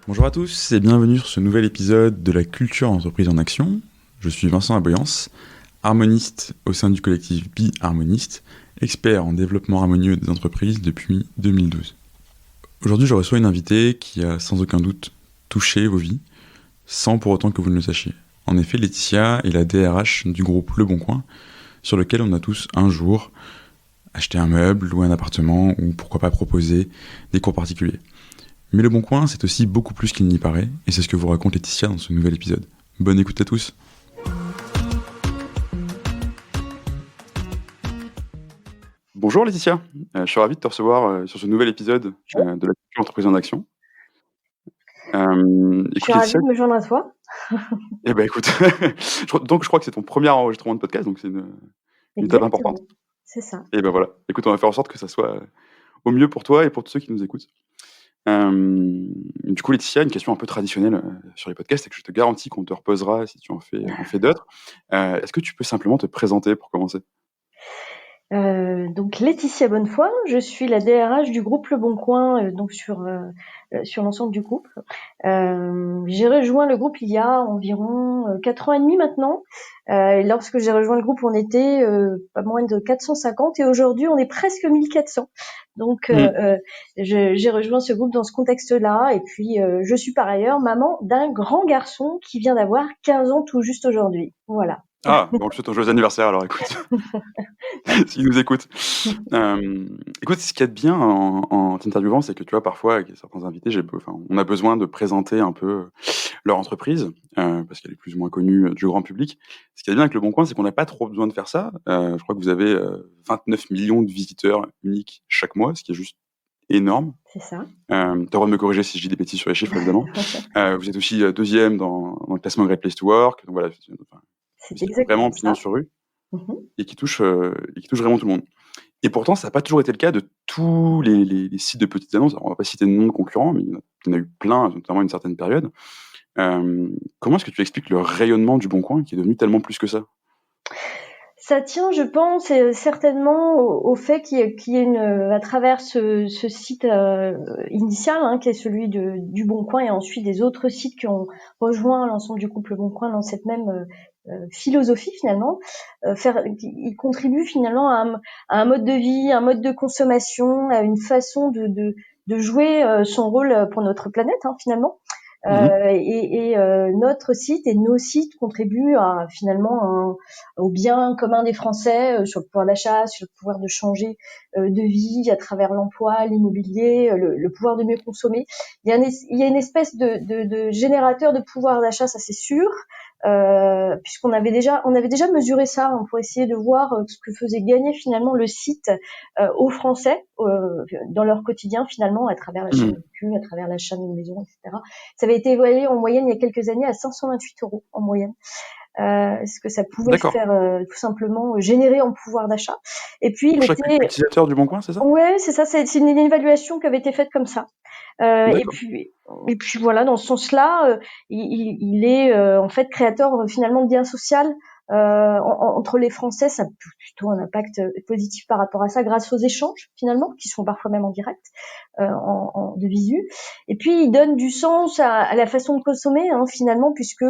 Bonjour à tous et bienvenue sur ce nouvel épisode de la culture entreprise en action. Je suis Vincent Aboyance, harmoniste au sein du collectif Bi-Harmoniste, expert en développement harmonieux des entreprises depuis 2012. Aujourd'hui, je reçois une invitée qui a sans aucun doute touché vos vies, sans pour autant que vous ne le sachiez. En effet, Laetitia est la DRH du groupe Le Bon Coin, sur lequel on a tous un jour acheté un meuble, loué un appartement ou pourquoi pas proposer des cours particuliers. Mais Le Bon Coin, c'est aussi beaucoup plus qu'il n'y paraît, et c'est ce que vous raconte Laetitia dans ce nouvel épisode. Bonne écoute à tous. Bonjour Laetitia, je suis ravi de te recevoir sur ce nouvel épisode de la culture entreprise en action. Je suis ravie de me joindre à toi. Eh ben écoute, donc je crois que c'est ton premier enregistrement de podcast, donc c'est une étape importante. Exactement, c'est ça. Et ben voilà, écoute, on va faire en sorte que ça soit au mieux pour toi et pour tous ceux qui nous écoutent. Du coup, Laetitia, une question un peu traditionnelle sur les podcasts, c'est que je te garantis qu'on te reposera si tu en fais d'autres. Est-ce que tu peux simplement te présenter pour commencer ? Donc Laetitia Bonnefoy, je suis la DRH du groupe Le Bon Coin, donc sur l'ensemble du groupe. J'ai rejoint le groupe il y a environ 4 ans et demi maintenant. Lorsque j'ai rejoint le groupe, on était pas moins de 450 et aujourd'hui on est presque 1400. Donc j'ai rejoint ce groupe dans ce contexte-là et puis je suis par ailleurs maman d'un grand garçon qui vient d'avoir 15 ans tout juste aujourd'hui. Voilà. Ah, bon, je souhaite un joyeux anniversaire alors, écoute, s'il nous écoute. Écoute, ce qu'il y a de bien en t'interviewant, c'est que tu vois, parfois, avec certains invités, on a besoin de présenter un peu leur entreprise, parce qu'elle est plus ou moins connue du grand public. Ce qui est bien avec Le Bon Coin, c'est qu'on n'a pas trop besoin de faire ça. Je crois que vous avez 29 millions de visiteurs uniques chaque mois, ce qui est juste énorme. C'est ça. T'as le droit de me corriger si je dis des bêtises sur les chiffres, évidemment. Vous êtes aussi deuxième dans le classement Great Place to Work. Donc voilà, C'est c'est vraiment exactement pignon ça. sur rue Mhm. et qui touche vraiment tout le monde. Et pourtant, ça n'a pas toujours été le cas de tous les sites de petites annonces. Alors, on va pas citer de noms de concurrents, mais il y en a eu plein, notamment à une certaine période. Comment est-ce que tu expliques le rayonnement du Bon Coin qui est devenu tellement plus que ça ? Ça tient, je pense, certainement au fait qu'il y ait à travers ce site initial, qui est celui du Bon Coin, et ensuite des autres sites qui ont rejoint l'ensemble du groupe Le Bon Coin dans cette même philosophie finalement. Il contribue finalement à un mode de vie, un mode de consommation, à une façon de jouer son rôle pour notre planète finalement. Notre site et nos sites contribuent au bien commun des Français, sur le pouvoir d'achat, sur le pouvoir de changer de vie à travers l'emploi, l'immobilier, le pouvoir de mieux consommer. Il y a une espèce de générateur de pouvoir d'achat, ça c'est sûr, puisqu'on avait déjà mesuré ça pour essayer de voir ce que faisait gagner finalement le site aux Français dans leur quotidien finalement à travers l'achat de véhicules, à travers l'achat d'une maison, etc. Ça avait été évalué en moyenne il y a quelques années à 528 € en moyenne. Ce que ça pouvait faire tout simplement générer en pouvoir d'achat. Et puis Pour chaque utilisateur du Bon Coin, c'est ça ? Ouais, c'est ça. C'est une évaluation qui avait été faite comme ça. Et puis voilà, dans ce sens-là, il est en fait créateur finalement de lien social entre les Français. Ça a plutôt un impact positif par rapport à ça, grâce aux échanges finalement, qui sont parfois même en direct, de visu. Et puis il donne du sens à la façon de consommer finalement, puisque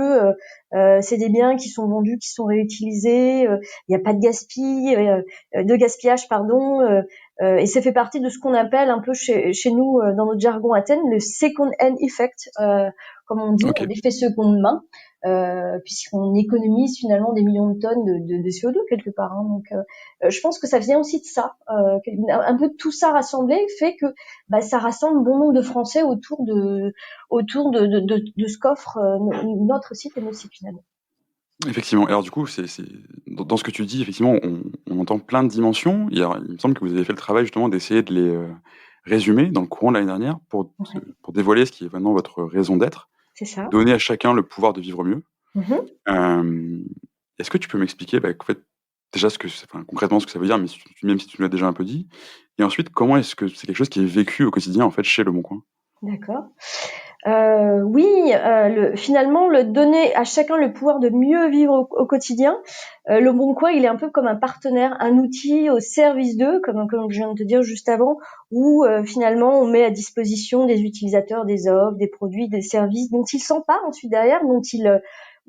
c'est des biens qui sont vendus, qui sont réutilisés. Il n'y a pas de gaspillage, pardon. Et ça fait partie de ce qu'on appelle un peu chez nous, dans notre jargon Athènes, le second hand effect, comme on dit, l'effet seconde main, puisqu'on économise finalement des millions de tonnes de CO2 quelque part. Donc, je pense que ça vient aussi de ça. Un peu de tout ça rassemblé fait que ça rassemble bon nombre de Français autour de ce qu'offre notre site et nos sites finalement. Effectivement. Alors du coup, dans ce que tu dis, effectivement, on entend plein de dimensions. Il me semble que vous avez fait le travail justement d'essayer de les résumer dans le courant de l'année dernière pour dévoiler ce qui est maintenant votre raison d'être. C'est ça. Donner à chacun le pouvoir de vivre mieux. Est-ce que tu peux m'expliquer en fait, déjà concrètement ce que ça veut dire, mais même si tu l'as déjà un peu dit, et ensuite comment est-ce que c'est quelque chose qui est vécu au quotidien en fait chez Le Bon Coin ? D'accord. Oui, finalement, le donner à chacun le pouvoir de mieux vivre au quotidien. Le Bon Coin, il est un peu comme un partenaire, un outil au service d'eux, comme je viens de te dire juste avant, où finalement on met à disposition des utilisateurs des offres, des produits, des services dont ils s'emparent ensuite derrière,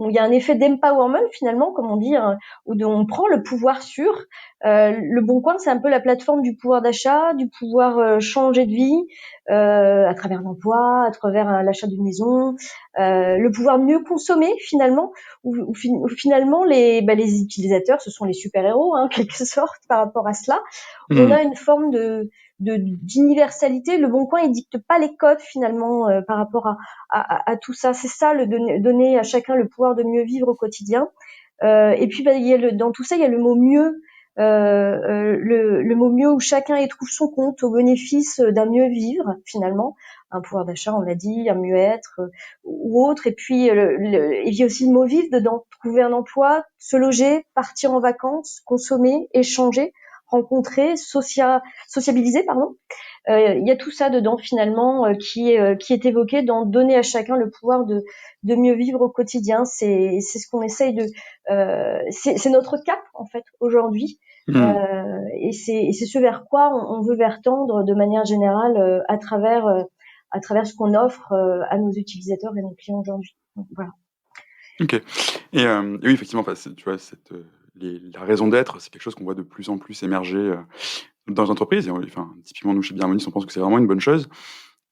il y a un effet d'empowerment finalement, comme on dit, hein, où on prend le pouvoir sur. Le Bon Coin, c'est un peu la plateforme du pouvoir d'achat, du pouvoir changer de vie, à travers l'emploi, à travers l'achat d'une maison, le pouvoir mieux consommer finalement, où finalement les utilisateurs, ce sont les super-héros, hein, en quelque sorte, par rapport à cela. On a une forme d'universalité. Le Bon Coin, il dicte pas les codes finalement par rapport à tout ça. C'est ça, donner à chacun le pouvoir de mieux vivre au quotidien. Et puis dans tout ça, il y a le mot mieux. Le mot mieux où chacun y trouve son compte au bénéfice d'un mieux vivre finalement, un pouvoir d'achat, on l'a dit, un mieux-être ou autre. Et puis il y a aussi le mot vivre dedans, trouver un emploi, se loger, partir en vacances, consommer, échanger, rencontrer, sociabiliser, pardon. Il y a tout ça dedans finalement qui est évoqué dans donner à chacun le pouvoir de mieux vivre au quotidien. C'est ce qu'on essaye de c'est notre cap en fait aujourd'hui. Et c'est ce vers quoi on veut vers tendre de manière générale à travers ce qu'on offre à nos utilisateurs et nos clients aujourd'hui. Donc, voilà. Ok. Et oui, effectivement, tu vois, la raison d'être, c'est quelque chose qu'on voit de plus en plus émerger dans les entreprises. Et typiquement, nous, chez Biharmonis, on pense que c'est vraiment une bonne chose.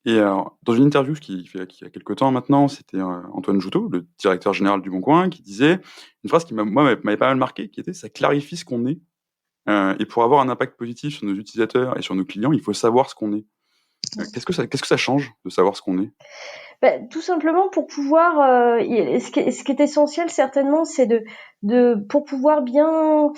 Et dans une interview qui a quelques temps maintenant, c'était Antoine Joutot, le directeur général du Bon Coin, qui disait une phrase qui m'avait pas mal marqué, qui était « ça clarifie ce qu'on est ». Et pour avoir un impact positif sur nos utilisateurs et sur nos clients, il faut savoir ce qu'on est. Qu'est-ce que ça change de savoir ce qu'on est ? Tout simplement pour pouvoir, ce qui est essentiel certainement, c'est pour pouvoir bien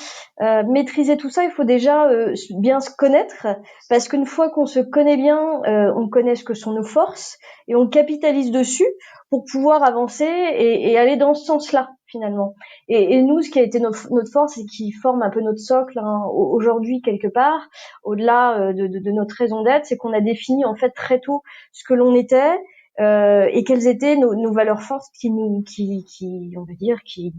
maîtriser tout ça, il faut déjà bien se connaître, parce qu'une fois qu'on se connaît bien, on connaît ce que sont nos forces et on capitalise dessus pour pouvoir avancer et aller dans ce sens-là finalement. Et nous, ce qui a été notre force et qui forme un peu notre socle hein, aujourd'hui quelque part, au-delà de notre raison d'être, c'est qu'on a défini en fait très tôt ce que l'on était. Et quelles étaient nos valeurs fortes qui on va dire, qui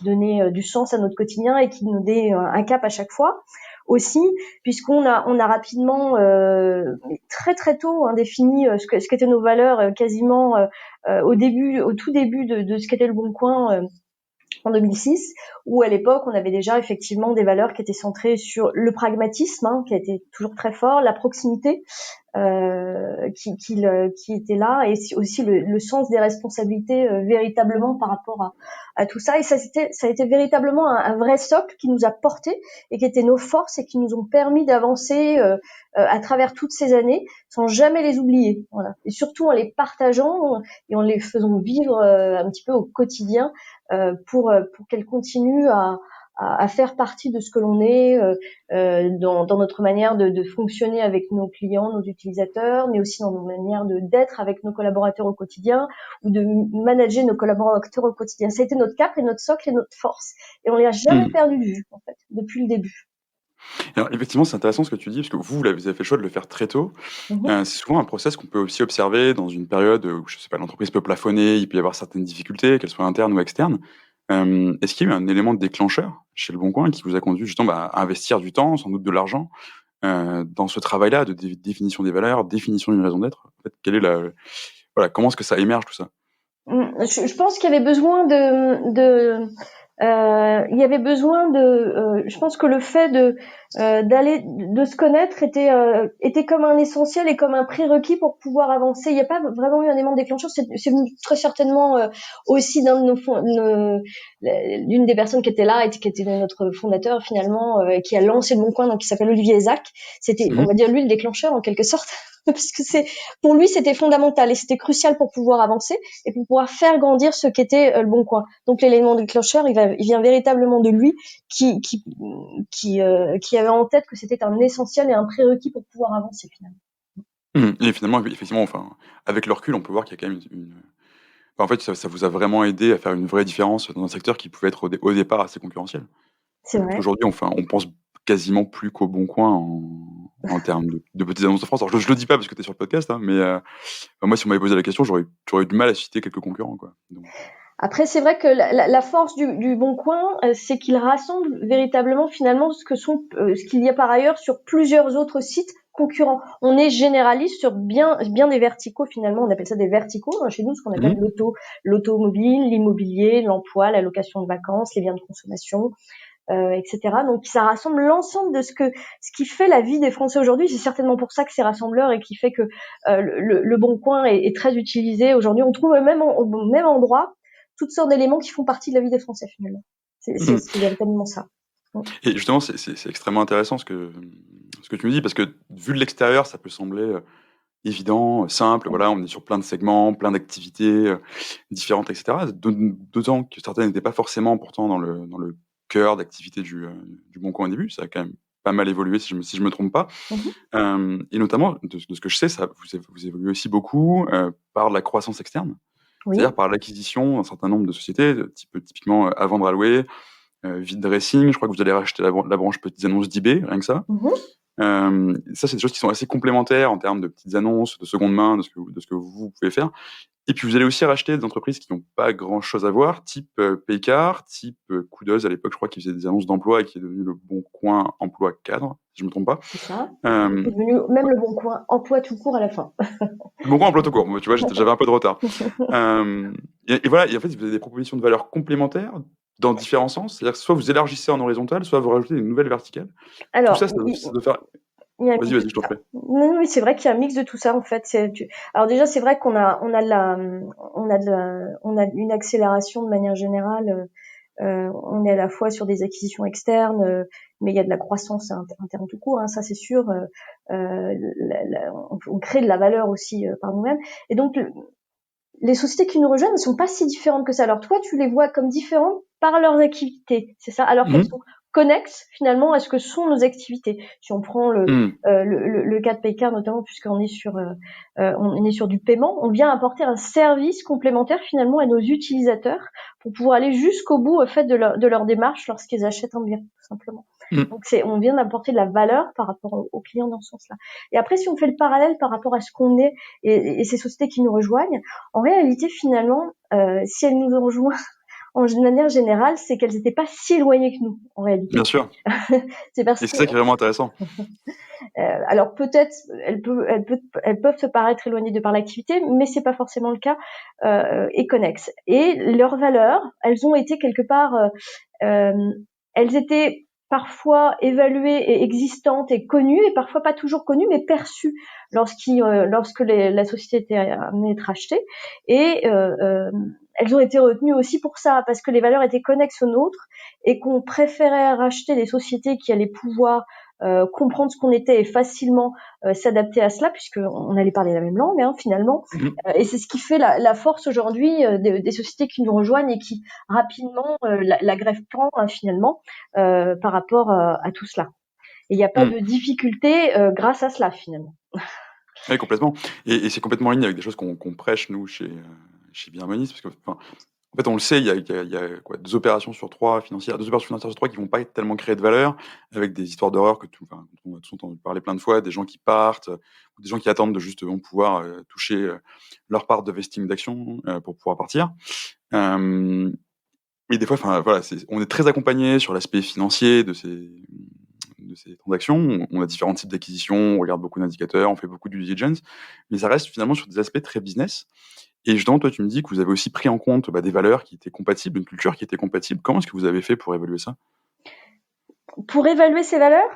donnaient du sens à notre quotidien et qui nous donnaient un cap à chaque fois. Aussi, puisqu'on a rapidement, très très tôt, hein, défini ce qu'étaient nos valeurs, quasiment au tout début de ce qu'était le Bon Coin. En 2006, où à l'époque on avait déjà effectivement des valeurs qui étaient centrées sur le pragmatisme, hein, qui a été toujours très fort, la proximité, qui était là, et aussi le sens des responsabilités véritablement par rapport à tout ça. Et ça a été véritablement un vrai socle qui nous a porté et qui était nos forces et qui nous ont permis d'avancer à travers toutes ces années sans jamais les oublier. Voilà. Et surtout en les partageant et en les faisant vivre un petit peu au quotidien pour qu'elles continuent à faire partie de ce que l'on est dans notre manière de fonctionner avec nos clients, nos utilisateurs, mais aussi dans nos manières d'être avec nos collaborateurs au quotidien ou de manager nos collaborateurs au quotidien. Ça a été notre cap et notre socle et notre force. Et on les a jamais perdu de vue, en fait, depuis le début. Alors, effectivement, c'est intéressant ce que tu dis, parce que vous avez fait le choix de le faire très tôt. C'est souvent un process qu'on peut aussi observer dans une période où, je sais pas, l'entreprise peut plafonner, il peut y avoir certaines difficultés, qu'elles soient internes ou externes. Est-ce qu'il y a eu un élément déclencheur chez Le Bon Coin qui vous a conduit justement à investir du temps, sans doute de l'argent, dans ce travail-là de définition des valeurs, définition d'une raison d'être? En fait, comment est-ce que ça émerge tout ça? Je pense qu'il y avait besoin il y avait besoin je pense que le fait de se connaître était comme un essentiel et comme un prérequis pour pouvoir avancer. Il n'y a pas vraiment eu un élément déclencheur. C'est venu très certainement aussi d'un de l'une des personnes qui était là et qui était notre fondateur finalement, qui a lancé le Bon Coin, donc qui s'appelle Olivier Ezac. C'était, on va dire, lui le déclencheur en quelque sorte, parce que pour lui c'était fondamental et c'était crucial pour pouvoir avancer et pour pouvoir faire grandir ce qu'était le Bon Coin. Donc l'élément déclencheur, il vient véritablement de lui, qui avait en tête que c'était un essentiel et un prérequis pour pouvoir avancer finalement. Et finalement, effectivement, avec le recul, on peut voir qu'il y a quand même en fait, ça vous a vraiment aidé à faire une vraie différence dans un secteur qui pouvait être au départ assez concurrentiel. C'est Parce vrai. qu'aujourd'hui, on pense quasiment plus qu'au Bon Coin en termes de petites annonces de France. Alors je le dis pas parce que tu es sur le podcast, hein, mais moi, si on m'avait posé la question, j'aurais eu du mal à citer quelques concurrents, quoi. Donc... Après, c'est vrai que la force du Bon Coin, c'est qu'il rassemble véritablement finalement ce qu'il y a par ailleurs sur plusieurs autres sites concurrents. On est généraliste sur bien des verticaux finalement. On appelle ça des verticaux chez nous, ce qu'on appelle l'automobile, l'immobilier, l'emploi, la location de vacances, les biens de consommation, etc. Donc ça rassemble l'ensemble de ce qui fait la vie des Français aujourd'hui. C'est certainement pour ça que c'est rassembleur et qui fait que le Bon Coin est très utilisé aujourd'hui. On trouve même au même endroit toutes sortes d'éléments qui font partie de la vie des Français finalement. C'est véritablement ça. Et justement, c'est extrêmement intéressant ce que tu me dis, parce que vu de l'extérieur, ça peut sembler évident, simple. Voilà, on est sur plein de segments, plein d'activités différentes, etc. D'autant que certaines n'étaient pas forcément pourtant dans le cœur d'activité du Bon Coin au début. Ça a quand même pas mal évolué, si je me trompe pas. Et notamment, de ce que je sais, vous évoluez aussi beaucoup par la croissance externe. Oui. C'est-à-dire par l'acquisition d'un certain nombre de sociétés, typiquement Avant Ralway, Vide Dressing. Je crois que vous allez racheter la branche petites annonces d'eBay, rien que ça. Ça, c'est des choses qui sont assez complémentaires en termes de petites annonces, de seconde main, de ce que vous pouvez faire. Et puis, vous allez aussi racheter des entreprises qui n'ont pas grand-chose à voir, type Paycar, type Coudeuse, à l'époque, je crois, qui faisait des annonces d'emploi et qui est devenu le Bon Coin Emploi Cadre, si je ne me trompe pas. C'est ça. C'est devenu même le Bon Coin Emploi tout court à la fin. Le Bon Coin Emploi tout court. Moi, tu vois, j'avais un peu de retard. Et voilà, et en fait, vous avez des propositions de valeur complémentaires dans différents sens. C'est-à-dire que soit vous élargissez en horizontal, soit vous rajoutez une nouvelle verticale. Alors, tout ça doit faire... Vas-y, je t'en prie. Non, c'est vrai qu'il y a un mix de tout ça en fait. Alors déjà, c'est vrai qu'on a une accélération de manière générale. On est à la fois sur des acquisitions externes, mais il y a de la croissance interne tout court, hein, ça c'est sûr. On crée de la valeur aussi par nous-mêmes. Et donc, les sociétés qui nous rejoignent ne sont pas si différentes que ça. Alors toi, tu les vois comme différentes par leurs activités, c'est ça, alors qu'elles sont connexes finalement à ce que sont nos activités. Si on prend le cas de Paycar notamment, puisqu'on est sur du paiement, on vient apporter un service complémentaire finalement à nos utilisateurs pour pouvoir aller jusqu'au bout au fait de leur démarche lorsqu'ils achètent un bien, tout simplement. Donc on vient d'apporter de la valeur par rapport aux clients dans ce sens-là. Et après, si on fait le parallèle par rapport à ce qu'on est et ces sociétés qui nous rejoignent, en réalité finalement, si elles nous ont rejoints en manière générale, c'est qu'elles n'étaient pas si éloignées que nous, en réalité. Bien sûr. C'est ça qui est vraiment intéressant. Alors peut-être, elles peuvent se paraître éloignées de par l'activité, mais c'est pas forcément le cas, et connexes. Et leurs valeurs, elles ont été quelque part, elles étaient parfois évaluées et existantes et connues, et parfois pas toujours connues, mais perçues lorsque la société était amenée à être achetée. Et elles ont été retenues aussi pour ça, parce que les valeurs étaient connexes aux nôtres et qu'on préférait racheter des sociétés qui allaient pouvoir comprendre ce qu'on était et facilement s'adapter à cela, puisqu'on allait parler la même langue, hein, finalement. Et c'est ce qui fait la force aujourd'hui des sociétés qui nous rejoignent et qui rapidement la grèvent plan finalement par rapport à tout cela. Et il n'y a pas de difficulté grâce à cela finalement. Oui, complètement. Et c'est complètement en ligne avec des choses qu'on prêche, nous, chez Be Harmonist, parce que, en fait, on le sait, il y a quoi, 2 opérations sur 3 financières sur 3 qui vont pas tellement créer de valeur, avec des histoires d'horreur on a tous entendu parler plein de fois, des gens qui partent, ou des gens qui attendent de justement pouvoir toucher leur part de vesting d'action pour pouvoir partir. Et des fois, voilà, on est très accompagné sur l'aspect financier de ces transactions. On a différents types d'acquisitions, on regarde beaucoup d'indicateurs, on fait beaucoup de due diligence, mais ça reste finalement sur des aspects très business. Et justement, toi, tu me dis que vous avez aussi pris en compte des valeurs qui étaient compatibles, une culture qui était compatible. Comment est-ce que vous avez fait pour évaluer ça ? Pour évaluer ces valeurs,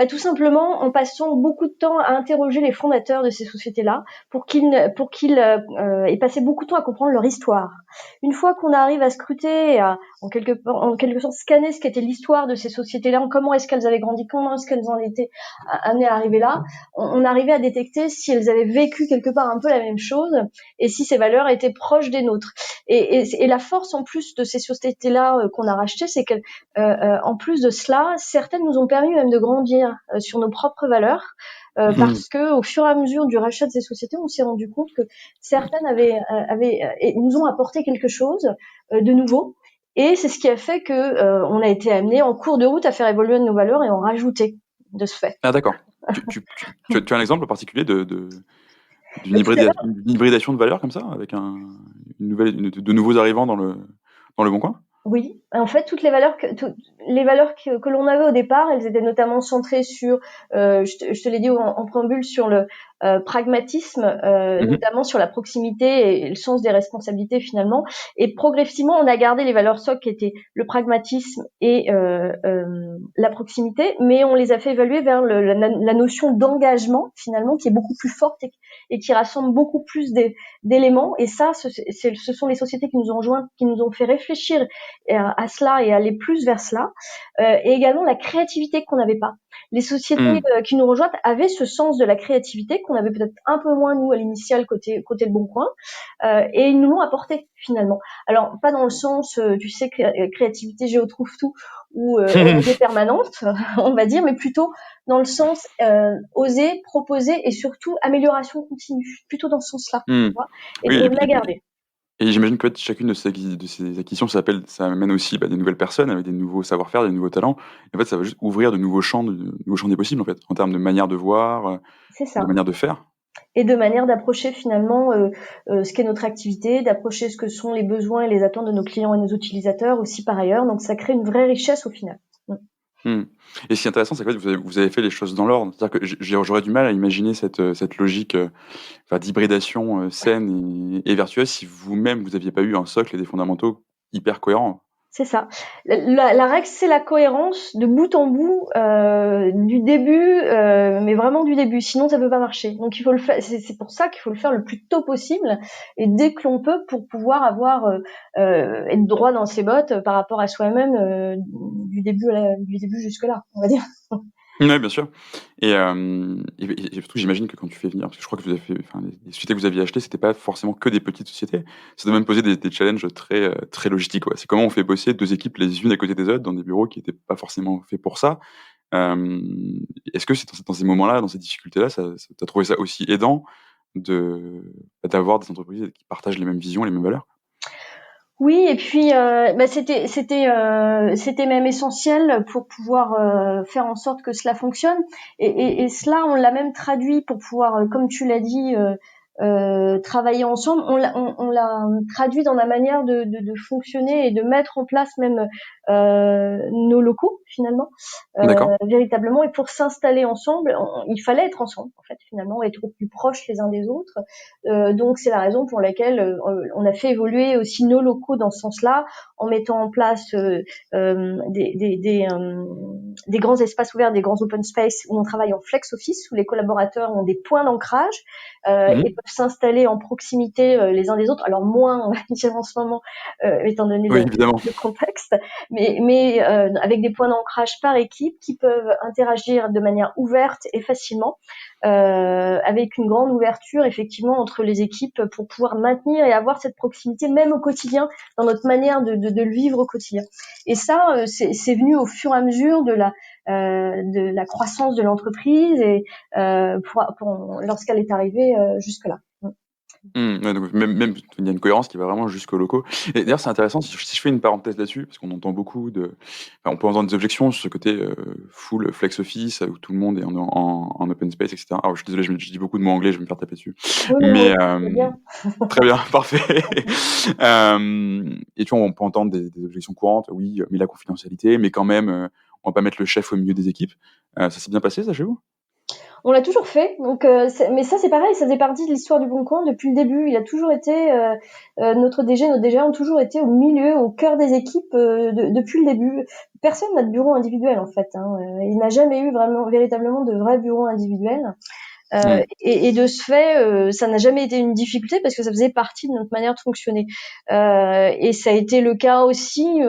tout simplement en passant beaucoup de temps à interroger les fondateurs de ces sociétés-là pour qu'ils aient passé beaucoup de temps à comprendre leur histoire. Une fois qu'on arrive à scruter, en quelque sorte scanner ce qu'était l'histoire de ces sociétés-là, comment est-ce qu'elles avaient grandi, comment est-ce qu'elles en étaient amenées à arriver là, on arrivait à détecter si elles avaient vécu quelque part un peu la même chose et si ces valeurs étaient proches des nôtres. Et la force en plus de ces sociétés-là qu'on a rachetées, c'est qu'elles, en plus de cela, certaines nous ont permis même de grandir sur nos propres valeurs, parce que au fur et à mesure du rachat de ces sociétés, on s'est rendu compte que certaines et nous ont apporté quelque chose de nouveau. Et c'est ce qui a fait que on a été amené en cours de route à faire évoluer nos valeurs et en rajouter de ce fait. Ah d'accord. Tu as un exemple en particulier d'une Bah, toutes les une hybridation de valeurs comme ça, avec de nouveaux arrivants dans le Bon Coin? Oui, en fait, toutes les valeurs que l'on avait au départ, elles étaient notamment centrées sur, je te l'ai dit en préambule, sur le pragmatisme, Mhm. notamment sur la proximité et le sens des responsabilités finalement. Et progressivement, on a gardé les valeurs socles qui étaient le pragmatisme et la proximité, mais on les a fait évaluer vers la notion d'engagement finalement, qui est beaucoup plus forte et qui rassemble beaucoup plus d'éléments. Et ça, ce sont les sociétés qui nous ont rejoints, qui nous ont fait réfléchir à cela et aller plus vers cela, et également la créativité qu'on n'avait pas. Les sociétés Mm. qui nous rejoignent avaient ce sens de la créativité qu'on avait peut-être un peu moins nous à l'initial côté le Bon Coin, et ils nous l'ont apporté finalement. Alors pas dans le sens, tu sais, créativité géotrouve tout ou R&D permanente, on va dire, mais plutôt dans le sens oser, proposer et surtout amélioration continue, plutôt dans ce sens-là, Mm. tu vois. Et Oui, on l'a gardé. et j'imagine que chacune de ces acquisitions, ça amène aussi des nouvelles personnes avec des nouveaux savoir-faire, des nouveaux talents. Et en fait, ça va juste ouvrir de nouveaux champs des possibles, en fait, en termes de manière de voir, C'est de ça. manière de faire. Et de manière d'approcher finalement ce qu'est notre activité, d'approcher ce que sont les besoins et les attentes de nos clients et nos utilisateurs aussi par ailleurs. Donc ça crée une vraie richesse au final. Mm. Mm. Et ce qui est intéressant, c'est que vous avez fait les choses dans l'ordre. C'est-à-dire que j'aurais du mal à imaginer cette logique d'hybridation saine et vertueuse si vous-même, vous n'aviez pas eu un socle et des fondamentaux hyper cohérents. C'est ça. La règle, c'est la cohérence de bout en bout, du début, mais vraiment du début. Sinon, ça peut pas marcher. Donc, il faut le faire. C'est pour ça qu'il faut le faire le plus tôt possible et dès que l'on peut pour pouvoir avoir être droit dans ses bottes par rapport à soi-même du début jusque là, on va dire. Ouais, bien sûr. Et surtout, j'imagine que quand tu fais venir, parce que je crois que vous avez fait, enfin, les sociétés que vous aviez achetées, c'était pas forcément que des petites sociétés. Ça doit même poser des challenges très logistiques, quoi. C'est comment on fait bosser 2 équipes les unes à côté des autres dans des bureaux qui étaient pas forcément faits pour ça. Est-ce que c'est dans ces moments-là, dans ces difficultés-là, tu as trouvé ça aussi aidant d'avoir des entreprises qui partagent les mêmes visions, les mêmes valeurs? Oui, et puis c'était même essentiel pour pouvoir faire en sorte que cela fonctionne. Et cela, on l'a même traduit pour pouvoir, comme tu l'as dit, travailler ensemble. On l'a traduit dans la manière de fonctionner et de mettre en place même nos locaux finalement, D'accord. véritablement. Et pour s'installer ensemble, il fallait être ensemble en fait finalement, être au plus proche les uns des autres. Donc c'est la raison pour laquelle on a fait évoluer aussi nos locaux dans ce sens-là, en mettant en place des grands espaces ouverts, des grands open space où on travaille en flex office, où les collaborateurs ont des points d'ancrage et Mhm. peuvent s'installer en proximité les uns des autres. Alors moins, on va dire en ce moment, étant donné Oui, évidemment. le contexte, mais avec des points d'ancrage par équipe qui peuvent interagir de manière ouverte et facilement, avec une grande ouverture effectivement entre les équipes pour pouvoir maintenir et avoir cette proximité même au quotidien dans notre manière de le vivre au quotidien. Et ça, c'est venu au fur et à mesure de la croissance de l'entreprise et lorsqu'elle est arrivée jusque là. Ouais, donc même il y a une cohérence qui va vraiment jusqu'aux locaux. Et d'ailleurs, c'est intéressant si je fais une parenthèse là-dessus, parce qu'on entend beaucoup on peut entendre des objections sur ce côté, full flex office, où tout le monde est en open space et cetera. Alors je suis désolé, je dis beaucoup de mots anglais, je vais me faire taper dessus. Oui, non, Mais, mais c'est bien. très bien, parfait. Et tu vois, on peut entendre des objections courantes: «Oui, mais la confidentialité, mais quand même, on va pas mettre le chef au milieu des équipes». Ça s'est bien passé ça chez vous? On l'a toujours fait, donc mais ça c'est pareil, ça faisait partie de l'histoire du Bon Coin depuis le début. Il a toujours été notre DG ont toujours été au milieu, au cœur des équipes depuis le début. Personne n'a de bureau individuel en fait. Hein. Il n'a jamais eu vraiment véritablement de vrai bureau individuel. Mmh. Et de ce fait, ça n'a jamais été une difficulté parce que ça faisait partie de notre manière de fonctionner. Et ça a été le cas aussi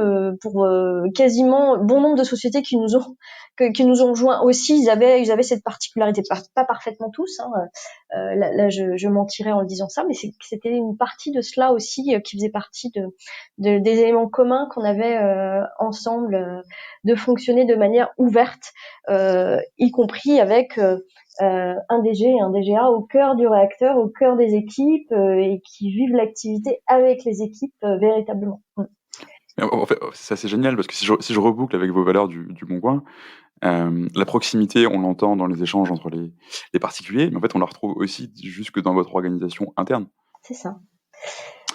pour quasiment bon nombre de sociétés qui nous ont rejoints aussi. Ils avaient cette particularité, pas parfaitement tous. Hein. Là, je mentirais en disant ça, mais c'était une partie de cela aussi qui faisait partie des éléments communs qu'on avait ensemble, de fonctionner de manière ouverte, y compris avec un DG et un DGA au cœur du réacteur, au cœur des équipes et qui vivent l'activité avec les équipes véritablement. En fait, c'est assez génial parce que si je reboucle avec vos valeurs du Bon Coin, La proximité, on l'entend dans les échanges entre les particuliers, mais en fait, on la retrouve aussi jusque dans votre organisation interne. C'est ça.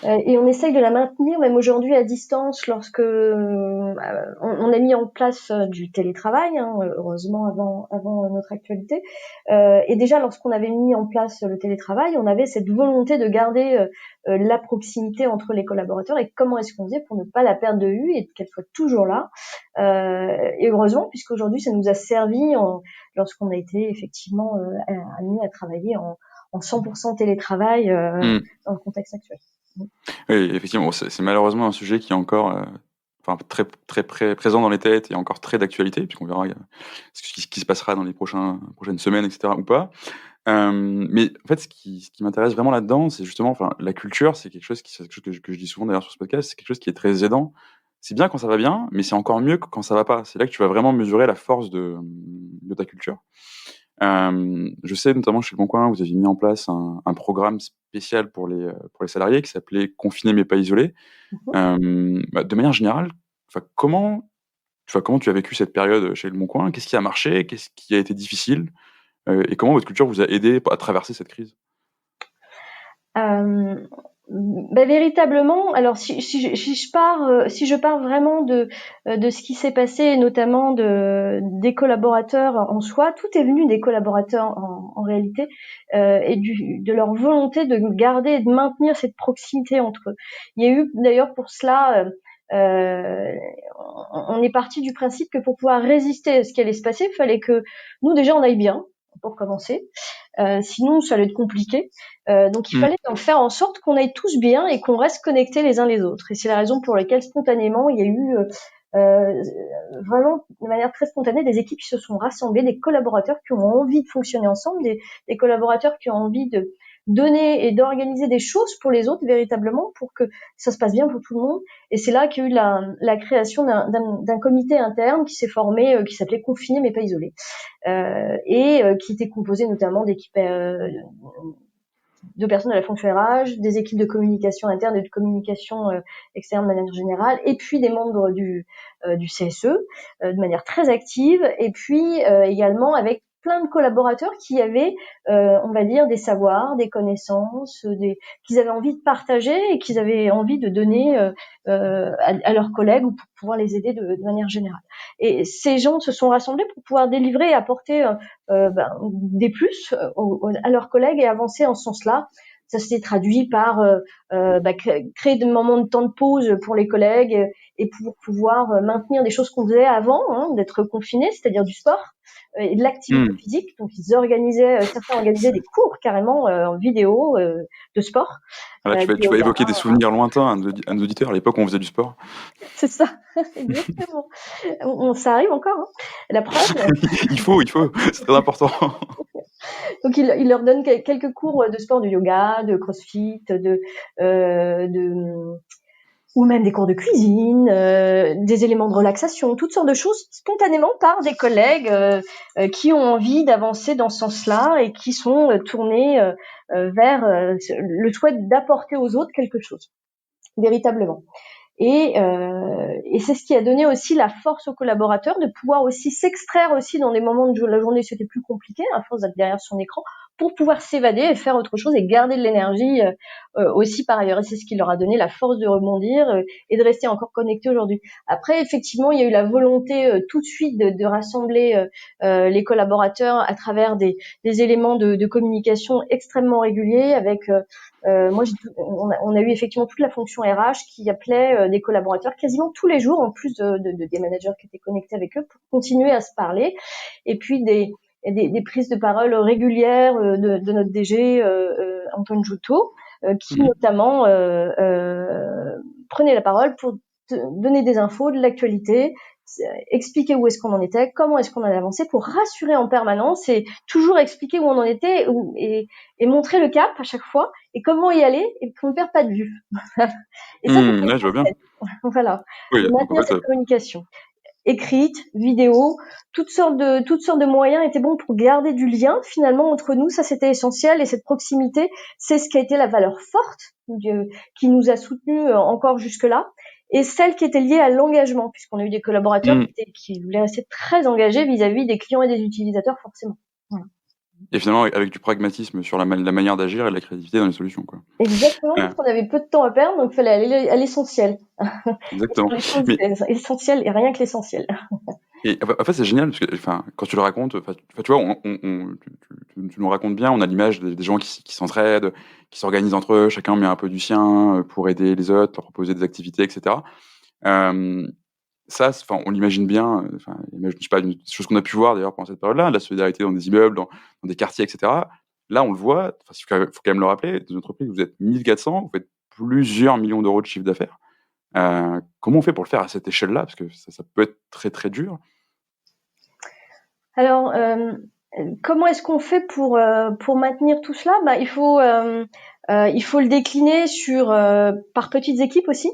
Et on essaye de la maintenir même aujourd'hui à distance lorsque on a mis en place du télétravail, heureusement avant notre actualité. Et déjà lorsqu'on avait mis en place le télétravail, on avait cette volonté de garder la proximité entre les collaborateurs et comment est-ce qu'on faisait pour ne pas la perdre de vue et qu'elle soit toujours là. Et heureusement, puisqu'aujourd'hui ça nous a servi lorsqu'on a été effectivement amené à travailler en 100% télétravail dans le contexte actuel. Oui, effectivement, c'est malheureusement un sujet qui est encore très, très présent dans les têtes et encore très d'actualité, puisqu'on verra ce qui se passera dans les prochaines semaines, etc. ou pas. Mais en fait, ce qui m'intéresse vraiment là-dedans, c'est justement la culture, c'est quelque chose que je dis souvent d'ailleurs sur ce podcast, c'est quelque chose qui est très aidant. C'est bien quand ça va bien, mais c'est encore mieux quand ça va pas. C'est là que tu vas vraiment mesurer la force de ta culture. Je sais notamment chez Le Bon Coin, vous avez mis en place un programme spécial pour les salariés qui s'appelait Confiné mais pas isolé. De manière générale, comment tu as vécu cette période chez Le Bon Coin? Qu'est-ce qui a marché? Qu'est-ce qui a été difficile? Et comment votre culture vous a aidé à traverser cette crise? Véritablement, alors si je pars vraiment de ce qui s'est passé, notamment des collaborateurs en soi, tout est venu des collaborateurs en réalité, et de leur volonté de garder et de maintenir cette proximité entre eux. Il y a eu d'ailleurs pour cela, on est parti du principe que pour pouvoir résister à ce qui allait se passer, il fallait que nous déjà on aille bien pour commencer. Sinon ça allait être compliqué. Donc il fallait en faire en sorte qu'on aille tous bien et qu'on reste connectés les uns les autres. Et c'est la raison pour laquelle spontanément il y a eu vraiment de manière très spontanée des équipes qui se sont rassemblées, des collaborateurs qui ont envie de fonctionner ensemble, des collaborateurs qui ont envie de donner et d'organiser des choses pour les autres véritablement pour que ça se passe bien pour tout le monde. Et c'est là qu'il y a eu la création d'un comité interne qui s'est formé, qui s'appelait Confiné mais pas isolé, et qui était composé notamment d'équipes de personnes de la fonction RH, des équipes de communication interne et de communication externe de manière générale, et puis des membres du CSE de manière très active, et puis également avec plein de collaborateurs qui avaient, on va dire, des savoirs, des connaissances, qu'ils avaient envie de partager et qu'ils avaient envie de donner à leurs collègues ou pour pouvoir les aider de manière générale. Et ces gens se sont rassemblés pour pouvoir délivrer et apporter des plus à leurs collègues et avancer en ce sens-là. Ça s'est traduit par créer des moments de temps de pause pour les collègues et pour pouvoir maintenir des choses qu'on faisait avant d'être confinés, c'est-à-dire du sport et de l'activité physique. Donc certains organisaient des cours carrément en vidéo de sport. Voilà, tu vas évoquer des souvenirs lointains à nos auditeurs, à l'époque où on faisait du sport. C'est ça, exactement. Ça arrive encore, la preuve. il faut, c'est très important. Donc il leur donne quelques cours de sport, de yoga, de crossfit, ou même des cours de cuisine, des éléments de relaxation, toutes sortes de choses spontanément par des collègues qui ont envie d'avancer dans ce sens-là et qui sont tournés vers le souhait d'apporter aux autres quelque chose, véritablement. Et c'est ce qui a donné aussi la force aux collaborateurs de pouvoir aussi s'extraire aussi dans des moments de la journée où c'était plus compliqué, à force d'être derrière son écran, pour pouvoir s'évader et faire autre chose et garder de l'énergie aussi par ailleurs. Et c'est ce qui leur a donné la force de rebondir et de rester encore connectés aujourd'hui. Après, effectivement, il y a eu la volonté tout de suite de rassembler les collaborateurs à travers des éléments de communication extrêmement réguliers avec on a eu effectivement toute la fonction RH qui appelait des collaborateurs quasiment tous les jours, en plus des managers qui étaient connectés avec eux, pour continuer à se parler. Et puis des prises de parole régulières de notre DG Antoine Joutot, qui notamment prenait la parole pour donner des infos, de l'actualité, expliquer où est-ce qu'on en était, comment est-ce qu'on allait avancer, pour rassurer en permanence et toujours expliquer où on en était et montrer le cap à chaque fois et comment y aller et qu'on ne perde pas de vue. Et ça, je vois bien. Voilà. Oui, de maintenir cette communication écrite, vidéo, toutes sortes de moyens étaient bons pour garder du lien finalement entre nous. Ça, c'était essentiel, et cette proximité, c'est ce qui a été la valeur forte qui nous a soutenus encore jusque-là. et celle qui était liée à l'engagement, puisqu'on a eu des collaborateurs qui voulaient rester très engagés vis-à-vis des clients et des utilisateurs, forcément. Voilà. Et finalement, avec du pragmatisme sur la manière d'agir et de la créativité dans les solutions, quoi. Exactement, parce qu'on avait peu de temps à perdre, donc il fallait aller à l'essentiel. Exactement. Les choses Mais essentielles et rien que l'essentiel. et en fait, c'est génial parce que, enfin, quand tu le racontes, enfin, tu vois, tu nous racontes bien, on a l'image des gens qui s'entraident, qui s'organisent entre eux, chacun met un peu du sien pour aider les autres, leur proposer des activités, etc. Ça, enfin, on l'imagine bien, enfin, je sais pas, une chose qu'on a pu voir d'ailleurs pendant cette période-là, la solidarité dans des immeubles, dans des quartiers, etc. Là, on le voit, enfin, faut quand même le rappeler, dans une entreprise, vous êtes 1400, vous faites plusieurs millions d'euros de chiffre d'affaires. Comment on fait pour le faire à cette échelle-là? Parce que ça peut être très, très dur. Alors, comment est-ce qu'on fait pour maintenir tout cela? Bah, il faut le décliner par petites équipes aussi.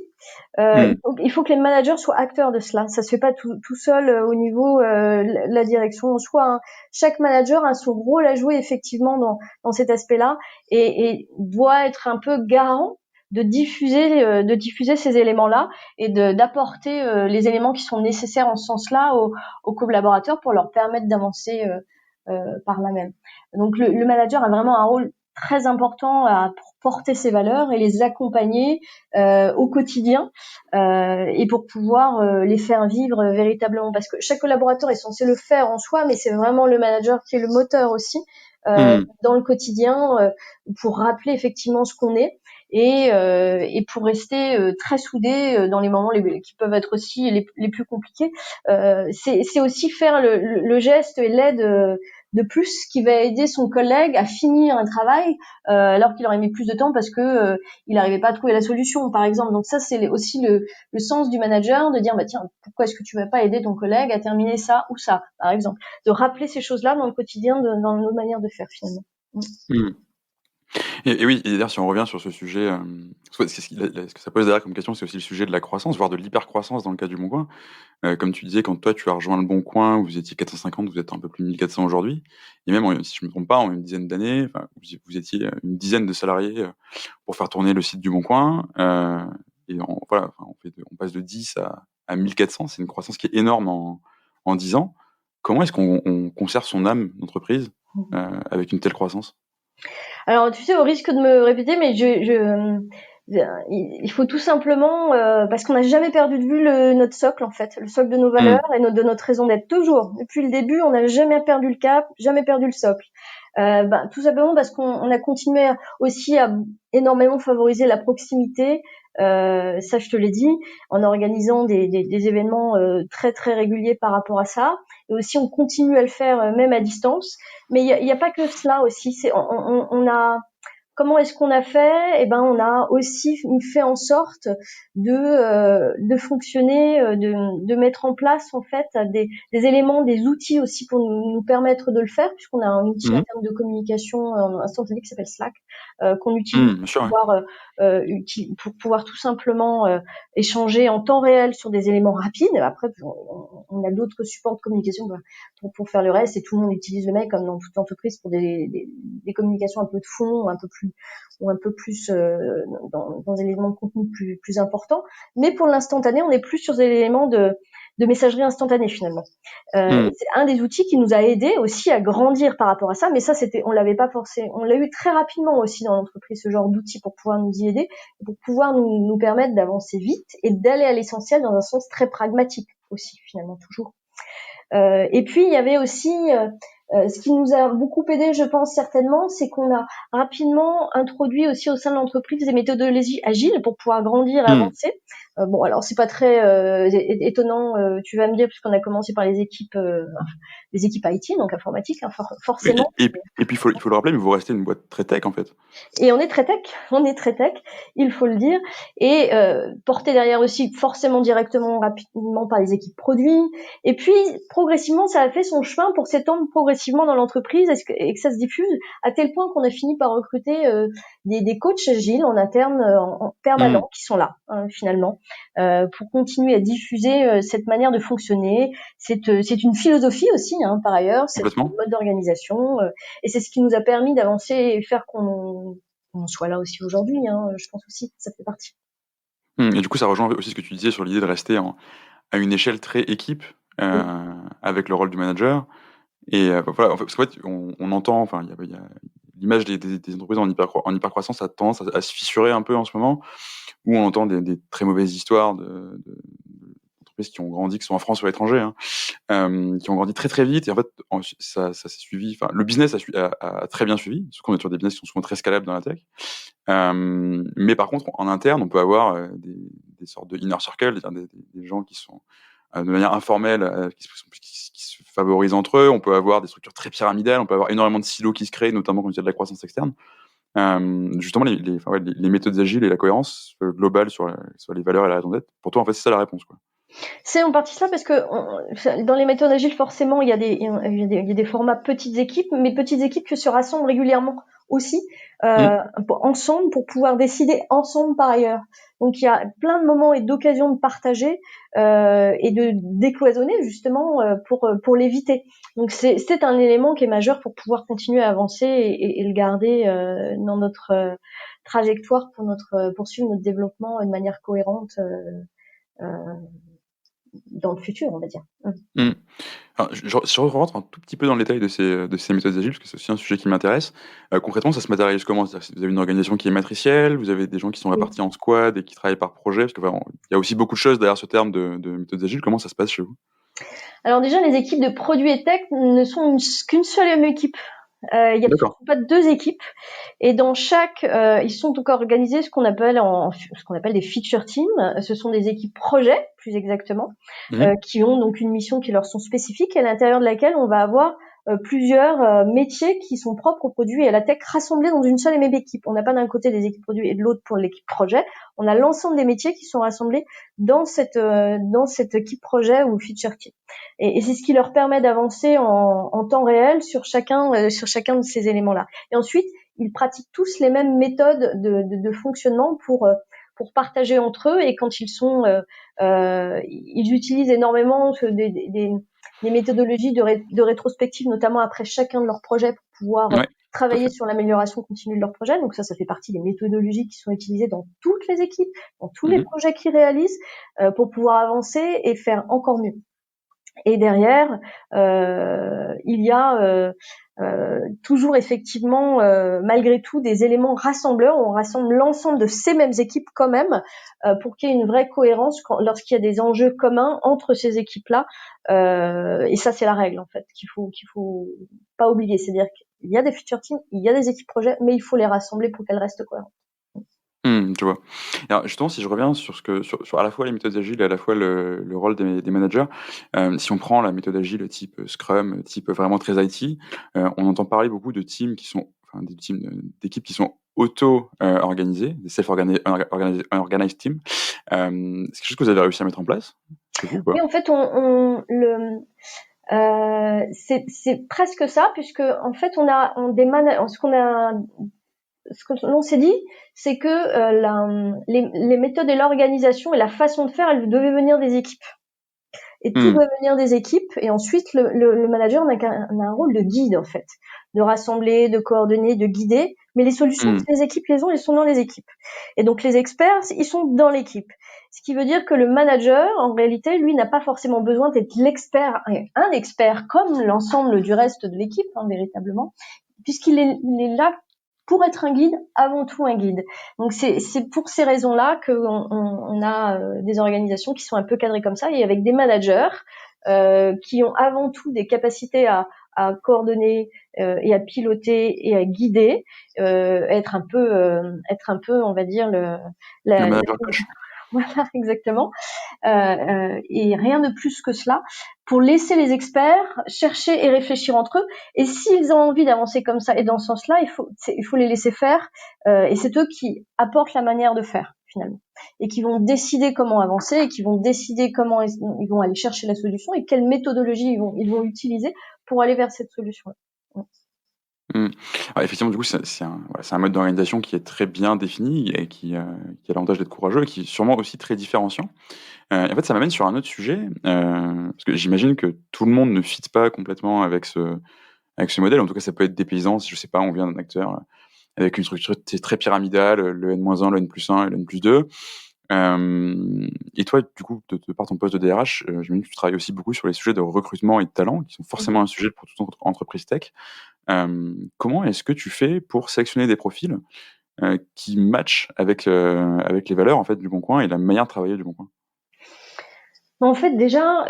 Il faut que les managers soient acteurs de cela. Ça se fait pas tout seul au niveau la direction en soi. Hein. Chaque manager a son rôle à jouer effectivement dans cet aspect-là et doit être un peu garant de diffuser ces éléments-là et d'apporter les éléments qui sont nécessaires en ce sens-là aux collaborateurs pour leur permettre d'avancer par là même. Donc le manager a vraiment un rôle très important pour porter ces valeurs et les accompagner au quotidien et pour pouvoir les faire vivre véritablement, parce que chaque collaborateur est censé le faire en soi, mais c'est vraiment le manager qui est le moteur aussi dans le quotidien pour rappeler effectivement ce qu'on est et pour rester très soudés dans les moments qui peuvent être aussi les plus compliqués. C'est aussi faire le geste et l'aide de plus qui va aider son collègue à finir un travail alors qu'il aurait mis plus de temps parce que il n'arrivait pas à trouver la solution, par exemple. Donc ça, c'est aussi le sens du manager, de dire bah tiens, pourquoi est-ce que tu vas pas aider ton collègue à terminer ça ou ça, par exemple, de rappeler ces choses-là dans le quotidien, dans nos manières de faire finalement. Et oui, et d'ailleurs, si on revient sur ce sujet, ce que ça pose derrière comme question, c'est aussi le sujet de la croissance, voire de l'hyper-croissance dans le cas du Bon Coin. Comme tu disais, quand toi, tu as rejoint le Bon Coin, vous étiez 450, vous êtes un peu plus de 1400 aujourd'hui. Et même, si je me trompe pas, en une dizaine d'années, enfin, vous étiez une dizaine de salariés pour faire tourner le site du Bon Coin. Voilà, enfin, on passe de 10 à 1400. C'est une croissance qui est énorme en 10 ans. Comment est-ce qu'on conserve son âme d'entreprise avec une telle croissance? Alors, tu sais, au risque de me répéter, mais il faut tout simplement, parce qu'on n'a jamais perdu de vue notre socle, en fait, le socle de nos valeurs et de notre raison d'être. Toujours, depuis le début, on n'a jamais perdu le cap, jamais perdu le socle. Tout simplement parce qu'on a continué aussi à énormément favoriser la proximité. Ça, je te l'ai dit, en organisant des événements très très réguliers par rapport à ça. Et aussi, on continue à le faire même à distance. Mais il y a pas que cela aussi. On a comment est-ce qu'on a fait? Eh ben, on a aussi fait en sorte de fonctionner, de mettre en place en fait des éléments, des outils aussi pour nous permettre de le faire, puisqu'on a un outil en termes de communication instantanée qui s'appelle Slack, qu'on utilise Bien sûr, pour pouvoir tout simplement échanger en temps réel sur des éléments rapides. Après, on a d'autres supports de communication pour faire le reste, et tout le monde utilise le mail comme dans toute entreprise pour des communications un peu de fond, un peu plus dans des éléments de contenu plus importants. Mais pour l'instantané, on est plus sur des éléments de messagerie instantanée finalement. C'est un des outils qui nous a aidé aussi à grandir par rapport à ça, mais ça on l'avait pas forcé, on l'a eu très rapidement aussi dans l'entreprise, ce genre d'outils pour pouvoir nous y aider, pour pouvoir nous permettre d'avancer vite et d'aller à l'essentiel dans un sens très pragmatique aussi finalement toujours. Et puis il y avait aussi ce qui nous a beaucoup aidé, je pense certainement, c'est qu'on a rapidement introduit aussi au sein de l'entreprise des méthodologies agiles pour pouvoir grandir et avancer. Bon, alors c'est pas très étonnant, tu vas me dire, puisqu'on a commencé par les équipes IT, donc informatique, hein, forcément. Et puis, il faut le rappeler, mais vous restez une boîte très tech, en fait. Et on est très tech, il faut le dire, et porté derrière aussi forcément directement, rapidement par les équipes produits. Et puis progressivement, ça a fait son chemin pour s'étendre progressivement dans l'entreprise et que ça se diffuse à tel point qu'on a fini par recruter des coachs agiles en interne, en permanent, qui sont là finalement pour continuer à diffuser cette manière de fonctionner. C'est une philosophie aussi, par ailleurs, c'est un mode d'organisation, et c'est ce qui nous a permis d'avancer et faire qu'on soit là aussi aujourd'hui, je pense aussi, ça fait partie. Et du coup, ça rejoint aussi ce que tu disais sur l'idée de rester à une échelle très équipe, Oui. avec le rôle du manager. Et voilà, en fait, parce qu'en fait, on entend, enfin, il y a l'image des entreprises en hypercroissance a tendance à se fissurer un peu en ce moment, où on entend des très mauvaises histoires d'entreprises qui ont grandi, qui sont en France ou à l'étranger, hein, qui ont grandi très très vite. Et en fait, ça s'est suivi. Enfin, le business a très bien suivi, parce qu'on est sur des business qui sont souvent très scalables dans la tech. Mais par contre, en interne, on peut avoir des sortes de inner circle, c'est-à-dire des gens qui sont de manière informelle, qui se favorisent entre eux. On peut avoir des structures très pyramidales, on peut avoir énormément de silos qui se créent, notamment quand il y a de la croissance externe. Justement, les méthodes agiles et la cohérence globale sur les valeurs et la raison d'être, pour toi, en fait, c'est ça la réponse, quoi. C'est en partie ça parce que dans les méthodes agiles, forcément, il y a des formats petites équipes, mais petites équipes qui se rassemblent régulièrement aussi Mm. ensemble pour pouvoir décider ensemble par ailleurs. Donc il y a plein de moments et d'occasions de partager et de décloisonner justement pour l'éviter. Donc c'est un élément qui est majeur pour pouvoir continuer à avancer et le garder dans notre trajectoire pour poursuivre notre développement de manière cohérente euh, dans le futur, on va dire. Mm. Alors, je rentre un tout petit peu dans le détail de ces méthodes agiles, parce que c'est aussi un sujet qui m'intéresse. Concrètement, ça se matérialise comment? C'est-à-dire que vous avez une organisation qui est matricielle, vous avez des gens qui sont Oui. répartis en squad et qui travaillent par projet, parce que voilà, il y a aussi beaucoup de choses derrière ce terme de méthodes agiles. Comment ça se passe chez vous? Alors déjà, les équipes de produits et tech ne sont qu'une seule et même équipe. Il n'y a D'accord. pas deux équipes. Et dans chaque, ils sont donc organisés ce qu'on appelle des feature teams. Ce sont des équipes projets, plus exactement, Mhm. qui ont donc une mission qui leur sont spécifiques, à l'intérieur de laquelle on va avoir plusieurs métiers qui sont propres aux produits et à la tech rassemblés dans une seule et même équipe. On n'a pas d'un côté des équipes produits et de l'autre pour l'équipe projet. On a l'ensemble des métiers qui sont rassemblés dans cette équipe projet ou feature team. Et c'est ce qui leur permet d'avancer en temps réel sur chacun de ces éléments-là. Et ensuite, ils pratiquent tous les mêmes méthodes de fonctionnement pour partager entre eux. Et quand ils utilisent énormément des méthodologies de rétrospective, notamment après chacun de leurs projets, pour pouvoir Ouais, tout à travailler fait. sur l'amélioration continue de leur projet. Donc ça fait partie des méthodologies qui sont utilisées dans toutes les équipes, dans tous les Mhm. projets qu'ils réalisent, pour pouvoir avancer et faire encore mieux. Et derrière, il y a toujours effectivement, malgré tout, des éléments rassembleurs. On rassemble l'ensemble de ces mêmes équipes quand même, pour qu'il y ait une vraie cohérence lorsqu'il y a des enjeux communs entre ces équipes-là. Et ça, c'est la règle en fait qu'il faut pas oublier. C'est-à-dire qu'il y a des feature teams, il y a des équipes projets, mais il faut les rassembler pour qu'elles restent cohérentes. Je vois. Alors justement, si je reviens sur sur à la fois les méthodes agiles et à la fois le rôle des managers, si on prend la méthode agile type Scrum, type vraiment très IT, on entend parler beaucoup de teams qui sont enfin des teams, d'équipes qui sont organisées, des organized teams. C'est quelque chose que vous avez réussi à mettre en place chez vous ou Oui, pas? en fait, c'est presque ça, puisque en fait, ce que l'on s'est dit, c'est que les méthodes et l'organisation et la façon de faire, elles devaient venir des équipes. Et tout Mmh. doit venir des équipes. Et ensuite, le manager n'a un rôle de guide, en fait, de rassembler, de coordonner, de guider. Mais les solutions, Mmh. si les équipes les ont, elles sont dans les équipes. Et donc, les experts, ils sont dans l'équipe. Ce qui veut dire que le manager, en réalité, lui, n'a pas forcément besoin d'être un expert comme l'ensemble du reste de l'équipe, hein, véritablement, il est là pour être un guide, avant tout un guide. Donc c'est pour ces raisons-là on a des organisations qui sont un peu cadrées comme ça et avec des managers qui ont avant tout des capacités à coordonner et à piloter et à guider, être un peu, on va dire Le la manager coach? voilà exactement. Et rien de plus que cela, pour laisser les experts chercher et réfléchir entre eux. Et s'ils ont envie d'avancer comme ça et dans ce sens-là, il faut les laisser faire. Et c'est eux qui apportent la manière de faire finalement, et qui vont décider comment avancer, et qui vont décider comment ils vont aller chercher la solution et quelle méthodologie ils vont utiliser pour aller vers cette solution-là. Mmh. Alors effectivement, du coup, c'est un mode d'organisation qui est très bien défini et qui a l'avantage d'être courageux et qui est sûrement aussi très différenciant. Et en fait, ça m'amène sur un autre sujet, parce que j'imagine que tout le monde ne fit pas complètement avec ce modèle. En tout cas, ça peut être dépaysant si, je sais pas, on vient d'un acteur, avec une structure très pyramidale, le N-1, le N+1 et le N+2. Et toi, du coup, de par ton poste de DRH, j'imagine que tu travailles aussi beaucoup sur les sujets de recrutement et de talent, qui sont forcément un sujet pour toute entreprise tech. Comment est-ce que tu fais pour sélectionner des profils qui matchent avec les valeurs en fait du Boncoin et la manière de travailler du Boncoin? En fait, déjà,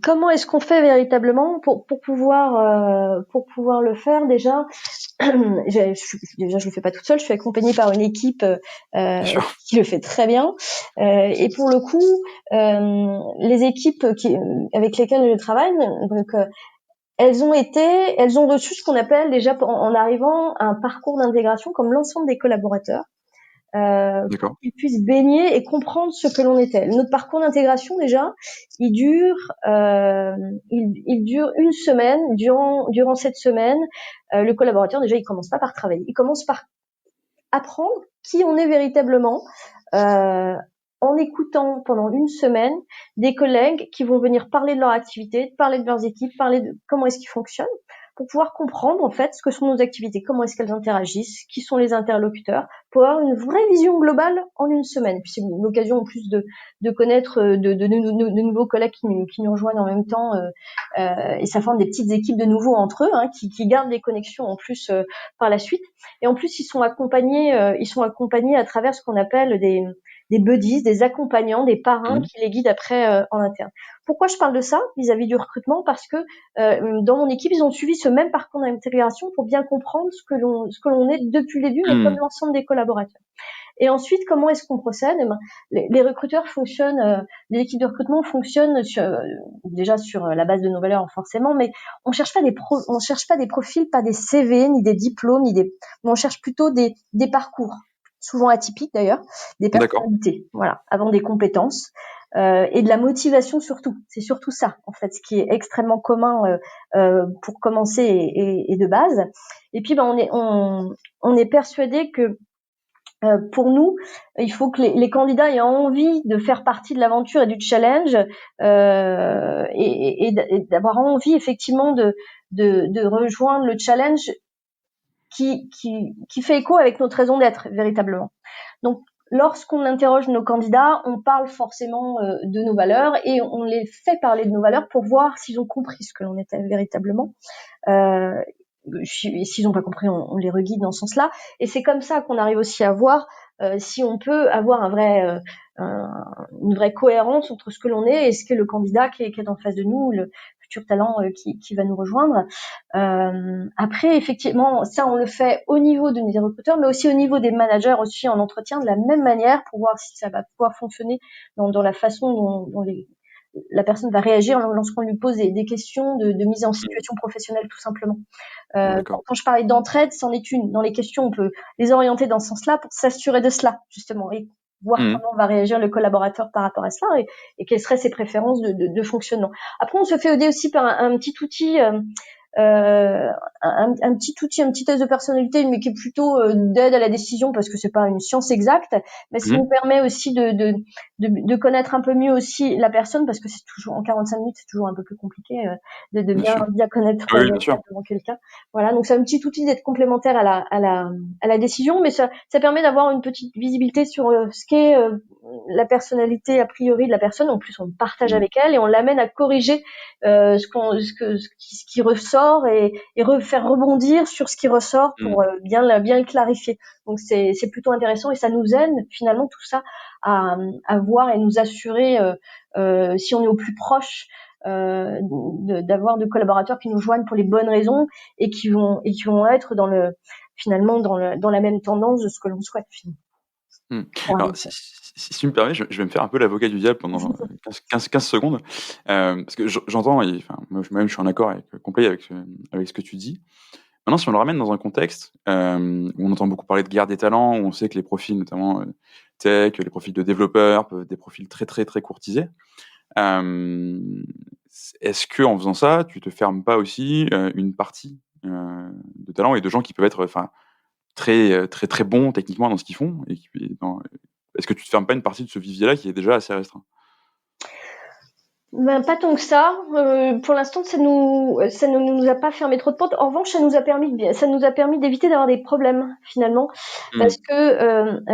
comment est-ce qu'on fait véritablement pour pouvoir le faire déjà? Déjà, je le fais pas toute seule, je suis accompagnée par une équipe Bien sûr. qui le fait très bien. Et pour le coup, les équipes avec lesquelles je travaille, donc elles ont reçu ce qu'on appelle déjà en arrivant un parcours d'intégration comme l'ensemble des collaborateurs. Pour D'accord. qu'ils puissent baigner et comprendre ce que l'on était. Notre parcours d'intégration déjà, il dure, il dure une semaine. Durant cette semaine, le collaborateur déjà, il commence pas par travailler, il commence par apprendre qui on est véritablement, en écoutant pendant une semaine des collègues qui vont venir parler de leur activité, parler de leurs équipes, parler de comment est-ce qu'ils fonctionnent, pour pouvoir comprendre en fait ce que sont nos activités, comment est-ce qu'elles interagissent, qui sont les interlocuteurs, pour avoir une vraie vision globale en une semaine. Puis c'est l'occasion en plus de connaître de nouveaux collègues qui nous rejoignent en même temps, et ça forme des petites équipes de nouveaux entre eux, qui gardent des connexions en plus par la suite. Et en plus, ils sont accompagnés à travers ce qu'on appelle des buddies, des accompagnants, des parrains qui les guident après en interne. Pourquoi je parle de ça vis-à-vis du recrutement? Parce que dans mon équipe, ils ont suivi ce même parcours d'intégration pour bien comprendre ce que l'on est depuis le début, mais comme l'ensemble des collaborateurs. Et ensuite, comment est-ce qu'on procède? Les recruteurs fonctionnent, les équipes de recrutement fonctionnent déjà sur la base de nos valeurs forcément, mais on cherche pas des profils, pas des CV, ni des diplômes, mais on cherche plutôt des parcours, souvent atypiques d'ailleurs, des D'accord. personnalités, voilà, avant des compétences. Et de la motivation surtout. C'est surtout ça, en fait, ce qui est extrêmement commun pour commencer et de base. Et puis, on est persuadé que pour nous, il faut que les candidats aient envie de faire partie de l'aventure et du challenge, et d'avoir envie effectivement de rejoindre le challenge qui fait écho avec notre raison d'être véritablement. Donc, lorsqu'on interroge nos candidats, on parle forcément de nos valeurs et on les fait parler de nos valeurs pour voir s'ils ont compris ce que l'on était véritablement. S'ils n'ont pas compris, on les reguide dans ce sens-là. Et c'est comme ça qu'on arrive aussi à voir si on peut avoir une vraie cohérence entre ce que l'on est et ce qu'est le candidat qui est en face de nous, le futur talent qui va nous rejoindre. Après, effectivement, ça, on le fait au niveau de nos recruteurs, mais aussi au niveau des managers, aussi en entretien, de la même manière, pour voir si ça va pouvoir fonctionner dans la façon dont la personne va réagir lorsqu'on lui pose des questions de mise en situation professionnelle, tout simplement. D'accord. Quand je parlais d'entraide, c'en est une. Dans les questions, on peut les orienter dans ce sens-là pour s'assurer de cela, justement, et voir comment va réagir le collaborateur par rapport à cela et quelles seraient ses préférences de fonctionnement. Après, on se fait aider aussi par un petit outil, un petit outil, un petit test de personnalité, mais qui est plutôt d'aide à la décision parce que c'est pas une science exacte, mais ça nous permet aussi de connaître un peu mieux aussi la personne parce que c'est toujours en 45 minutes, c'est toujours un peu plus compliqué de bien connaître Oui, bien sûr. quelqu'un. Voilà, donc c'est un petit outil d'être complémentaire à la décision, mais ça permet d'avoir une petite visibilité sur ce qu'est la personnalité a priori de la personne. En plus, on partage avec elle et on l'amène à corriger ce qui ressort et faire rebondir sur ce qui ressort pour bien le clarifier. Donc c'est plutôt intéressant et ça nous aide finalement tout ça à voir et nous assurer si on est au plus proche d'avoir de collaborateurs qui nous joignent pour les bonnes raisons et qui vont être dans la même tendance de ce que l'on souhaite finalement. Alors, si tu me permets, je vais me faire un peu l'avocat du diable pendant 15 secondes, parce que j'entends et enfin, moi-même, je suis en accord complet avec ce que tu dis. Maintenant, si on le ramène dans un contexte, où on entend beaucoup parler de guerre des talents, où on sait que les profils, notamment, tech, les profils de développeurs peuvent être des profils très, très, très courtisés. Est-ce qu'en faisant ça, tu te fermes pas aussi, une partie, de talents et de gens qui peuvent être, enfin, très, très, très bons techniquement dans ce qu'ils font est-ce que tu te fermes pas une partie de ce vivier-là qui est déjà assez restreint? Ben pas tant que ça. Pour l'instant, ça ne nous a pas fermé trop de portes. En revanche, ça nous a permis d'éviter d'avoir des problèmes finalement, parce que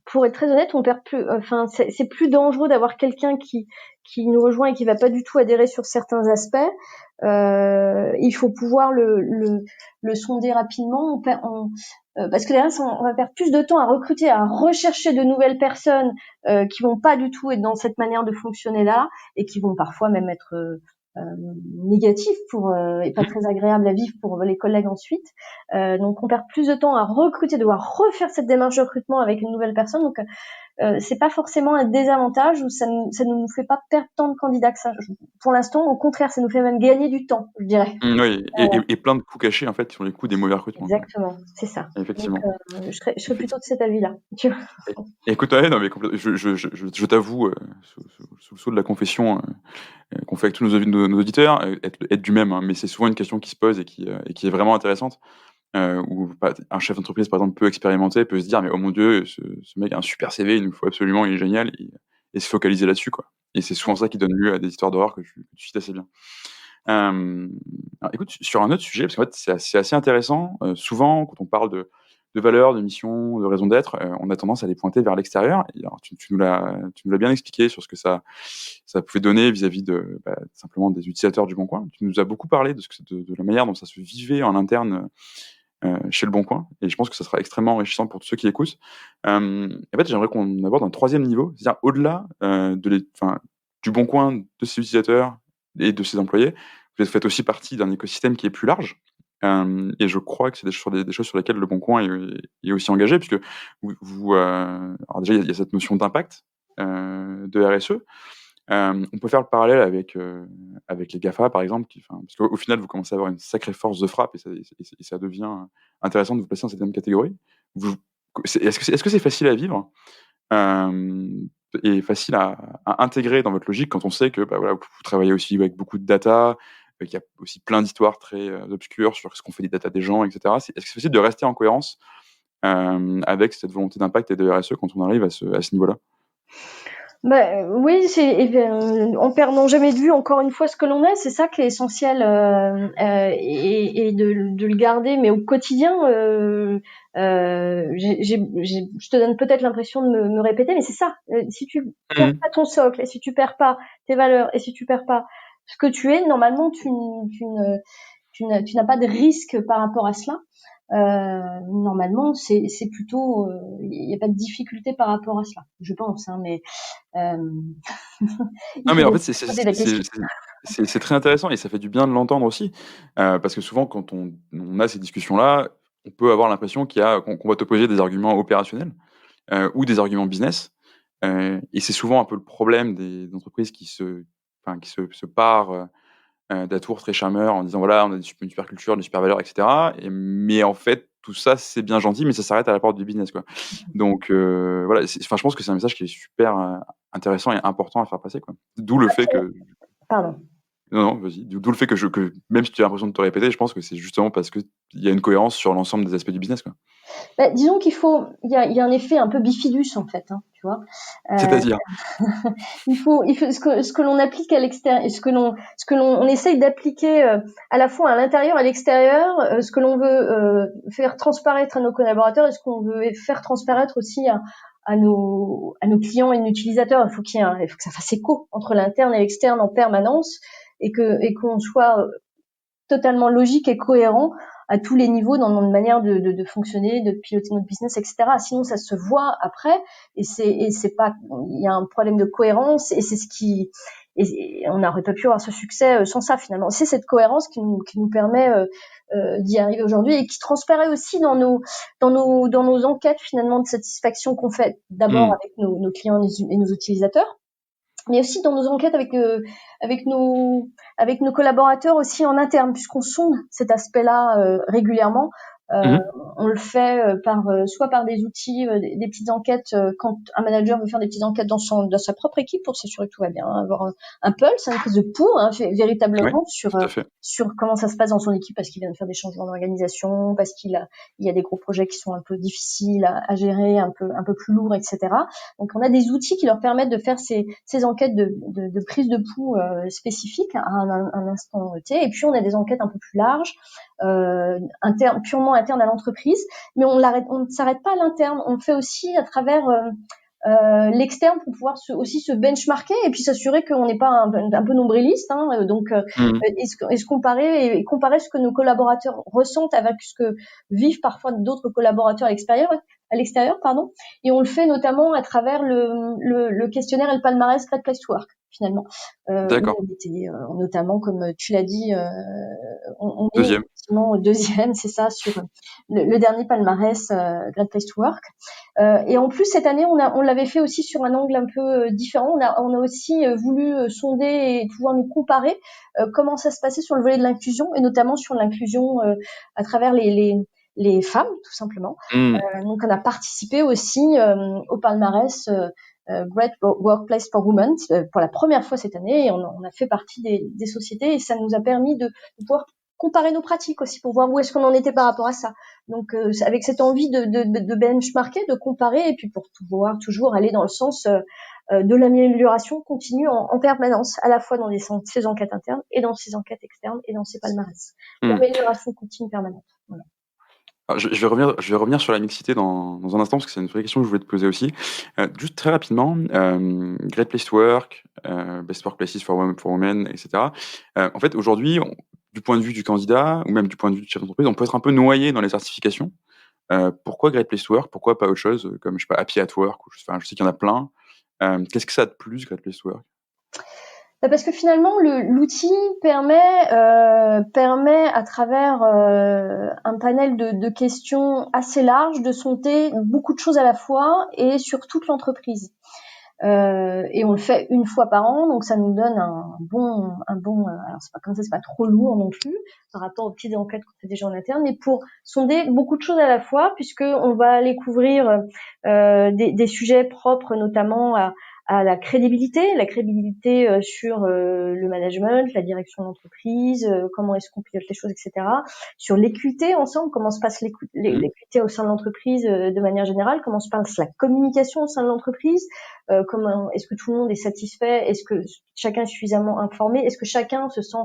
pour être très honnête, on perd plus. Enfin, c'est plus dangereux d'avoir quelqu'un qui nous rejoint et qui va pas du tout adhérer sur certains aspects. Il faut pouvoir le sonder rapidement. Parce que derrière, on va perdre plus de temps à recruter, à rechercher de nouvelles personnes qui vont pas du tout être dans cette manière de fonctionner là et qui vont parfois même être négatifs et pas très agréables à vivre pour les collègues ensuite. Donc on perd plus de temps à recruter, devoir refaire cette démarche de recrutement avec une nouvelle personne. Donc c'est pas forcément un désavantage ou ça ne nous fait pas perdre tant de candidats que ça. Pour l'instant, au contraire, ça nous fait même gagner du temps, je dirais. Oui, et plein de coups cachés en fait sur les coups des mauvais recrutements, quoi. Exactement, c'est ça. Donc Effectivement. je serais plutôt de cet avis-là. Tu vois. Écoute, ouais, non, mais je t'avoue, sous le sceau de la confession qu'on fait avec tous nos auditeurs, être du même, hein, mais c'est souvent une question qui se pose et qui est vraiment intéressante. Où un chef d'entreprise, par exemple, peu expérimenté, peut se dire: «Mais oh mon Dieu, ce mec a un super CV, il nous faut absolument, il est génial», et se focaliser là-dessus, quoi. Et c'est souvent ça qui donne lieu à des histoires d'horreur que tu cites assez bien. Alors écoute, sur un autre sujet, parce qu'en fait, c'est assez intéressant, souvent quand on parle de valeurs, de mission, de raison d'être, on a tendance à les pointer vers l'extérieur. Et alors tu nous l'as bien expliqué sur ce que ça pouvait donner vis-à-vis de, simplement des utilisateurs du Bon Coin. Tu nous as beaucoup parlé de la manière dont ça se vivait en interne, chez Le Bon Coin, et je pense que ça sera extrêmement enrichissant pour tous ceux qui écoutent. En fait, j'aimerais qu'on aborde un troisième niveau, c'est-à-dire au-delà, du Bon Coin, de ses utilisateurs et de ses employés. Vous faites aussi partie d'un écosystème qui est plus large, et je crois que c'est des choses sur lesquelles Le Bon Coin est aussi engagé, puisque alors déjà, il y a cette notion d'impact, de RSE. On peut faire le parallèle avec les GAFA, par exemple, parce qu'au final, vous commencez à avoir une sacrée force de frappe, et ça devient intéressant de vous placer dans cette même catégorie. Vous est-ce que c'est facile à vivre, et facile à intégrer dans votre logique quand on sait que, voilà, vous travaillez aussi avec beaucoup de data, qu'il y a aussi plein d'histoires très, obscures sur ce qu'on fait des data des gens, et cetera. Est-ce que c'est facile de rester en cohérence, avec cette volonté d'impact et de RSE quand on arrive à ce niveau-là? Oui, en perdant jamais de vue encore une fois ce que l'on est, c'est ça qui est essentiel et de le garder, mais au quotidien. Je te donne peut-être l'impression de me répéter, mais c'est ça. Si tu perds Mmh. pas ton socle, et si tu perds pas tes valeurs, et si tu perds pas ce que tu es, normalement tu n'as pas de risque par rapport à cela. Normalement, c'est plutôt, il n'y a pas de difficulté par rapport à cela, je pense, hein, mais euh, il Non, faut mais en bien fait, poser la question. c'est très intéressant, et ça fait du bien de l'entendre aussi, parce que souvent, quand on a ces discussions-là, on peut avoir l'impression qu'on va t'opposer des arguments opérationnels, ou des arguments business, et c'est souvent un peu le problème des entreprises qui se parent, d'atours très charmeurs en disant: «Voilà, on a une super culture, des super valeurs, et cetera», mais en fait, tout ça, c'est bien gentil, mais ça s'arrête à la porte du business, quoi. Donc voilà, je pense que c'est un message qui est super, intéressant et important à faire passer, quoi. D'où le fait que Pardon. Non, non, vas-y. D'où le fait que même si tu as l'impression de te répéter, je pense que c'est justement parce qu'il y a une cohérence sur l'ensemble des aspects du business, quoi. Disons il y a un effet un peu bifidus en fait, hein, tu vois. Euh, C'est-à-dire? ce que l'on applique à l'extérieur, ce que l'on on essaye d'appliquer à la fois à l'intérieur et à l'extérieur, ce que l'on veut faire transparaître à nos collaborateurs et ce qu'on veut faire transparaître aussi à nos clients et nos utilisateurs. Il faut que ça fasse écho entre l'interne et l'externe en permanence et qu'on soit totalement logique et cohérent à tous les niveaux dans notre manière de fonctionner, de piloter notre business, etc. Sinon, ça se voit après c'est pas, il y a un problème de cohérence et c'est ce qui, et on n'aurait pas pu avoir ce succès sans ça finalement. C'est cette cohérence qui nous permet d'y arriver aujourd'hui et qui transparaît aussi dans nos enquêtes finalement de satisfaction qu'on fait d'abord Mmh. avec nos clients et nos utilisateurs, mais aussi dans nos enquêtes avec nos collaborateurs aussi en interne, puisqu'on sonde cet aspect-là régulièrement Euh, on le fait soit par des outils, des petites enquêtes quand un manager veut faire des petites enquêtes dans sa propre équipe pour s'assurer que tout va bien, avoir un pulse, une prise de pouls, véritablement sur comment ça se passe dans son équipe, parce qu'il vient de faire des changements d'organisation, parce il y a des gros projets qui sont un peu difficiles à gérer, un peu plus lourds, etc. Donc on a des outils qui leur permettent de faire ces enquêtes de prise de pouls spécifiques à un instant T. Et puis on a des enquêtes un peu plus larges, purement interne à l'entreprise, mais on ne s'arrête pas à l'interne, on le fait aussi à travers l'externe pour pouvoir aussi se benchmarker et puis s'assurer qu'on n'est pas un peu nombriliste, et se comparer ce que nos collaborateurs ressentent avec ce que vivent parfois d'autres collaborateurs à l'extérieur, et on le fait notamment à travers le questionnaire et le palmarès Great Place to Work, finalement. D'accord. Notamment, comme tu l'as dit, on est Deuxième. effectivement deuxième, c'est ça, sur le dernier palmarès Great Place to Work. Et en plus, cette année, on l'avait fait aussi sur un angle un peu différent. On a aussi voulu sonder et pouvoir nous comparer comment ça se passait sur le volet de l'inclusion, et notamment sur l'inclusion à travers les femmes, tout simplement. Donc, on a participé aussi au palmarès Great Workplace for Women pour la première fois cette année, et on a fait partie des sociétés, et ça nous a permis de pouvoir comparer nos pratiques aussi pour voir où est-ce qu'on en était par rapport à ça. Donc avec cette envie de benchmarker, de comparer, et puis pour pouvoir toujours aller dans le sens de l'amélioration continue en permanence, à la fois dans ces enquêtes internes et dans ces enquêtes externes et dans ces palmarès. L'amélioration continue permanente. Voilà. Alors, je vais revenir sur la mixité dans un instant, parce que c'est une vraie question que je voulais te poser aussi. Juste très rapidement, Great Place to Work, Best Workplaces for Women, etc. En fait, aujourd'hui, du point de vue du candidat, ou même du point de vue du chef d'entreprise, on peut être un peu noyé dans les certifications. Pourquoi Great Place to Work? Pourquoi pas autre chose, comme, je sais pas, Happy at Work, ou je sais qu'il y en a plein. Qu'est-ce que ça a de plus, Great Place to Work? Parce que finalement, l'outil permet à travers un panel de questions assez large de sonder beaucoup de choses à la fois et sur toute l'entreprise. Et on le fait une fois par an, donc ça nous donne un bon. Alors c'est pas comme ça, c'est pas trop lourd non plus par rapport aux petites enquêtes qu'on fait déjà en interne, mais pour sonder beaucoup de choses à la fois, puisque on va aller couvrir des sujets propres, notamment à la crédibilité sur le management, la direction d'entreprise, comment est-ce qu'on pilote les choses, etc. Sur l'équité ensemble, comment se passe l'équité au sein de l'entreprise de manière générale, comment se passe la communication au sein de l'entreprise, comment est-ce que tout le monde est satisfait, est-ce que chacun est suffisamment informé, est-ce que chacun se sent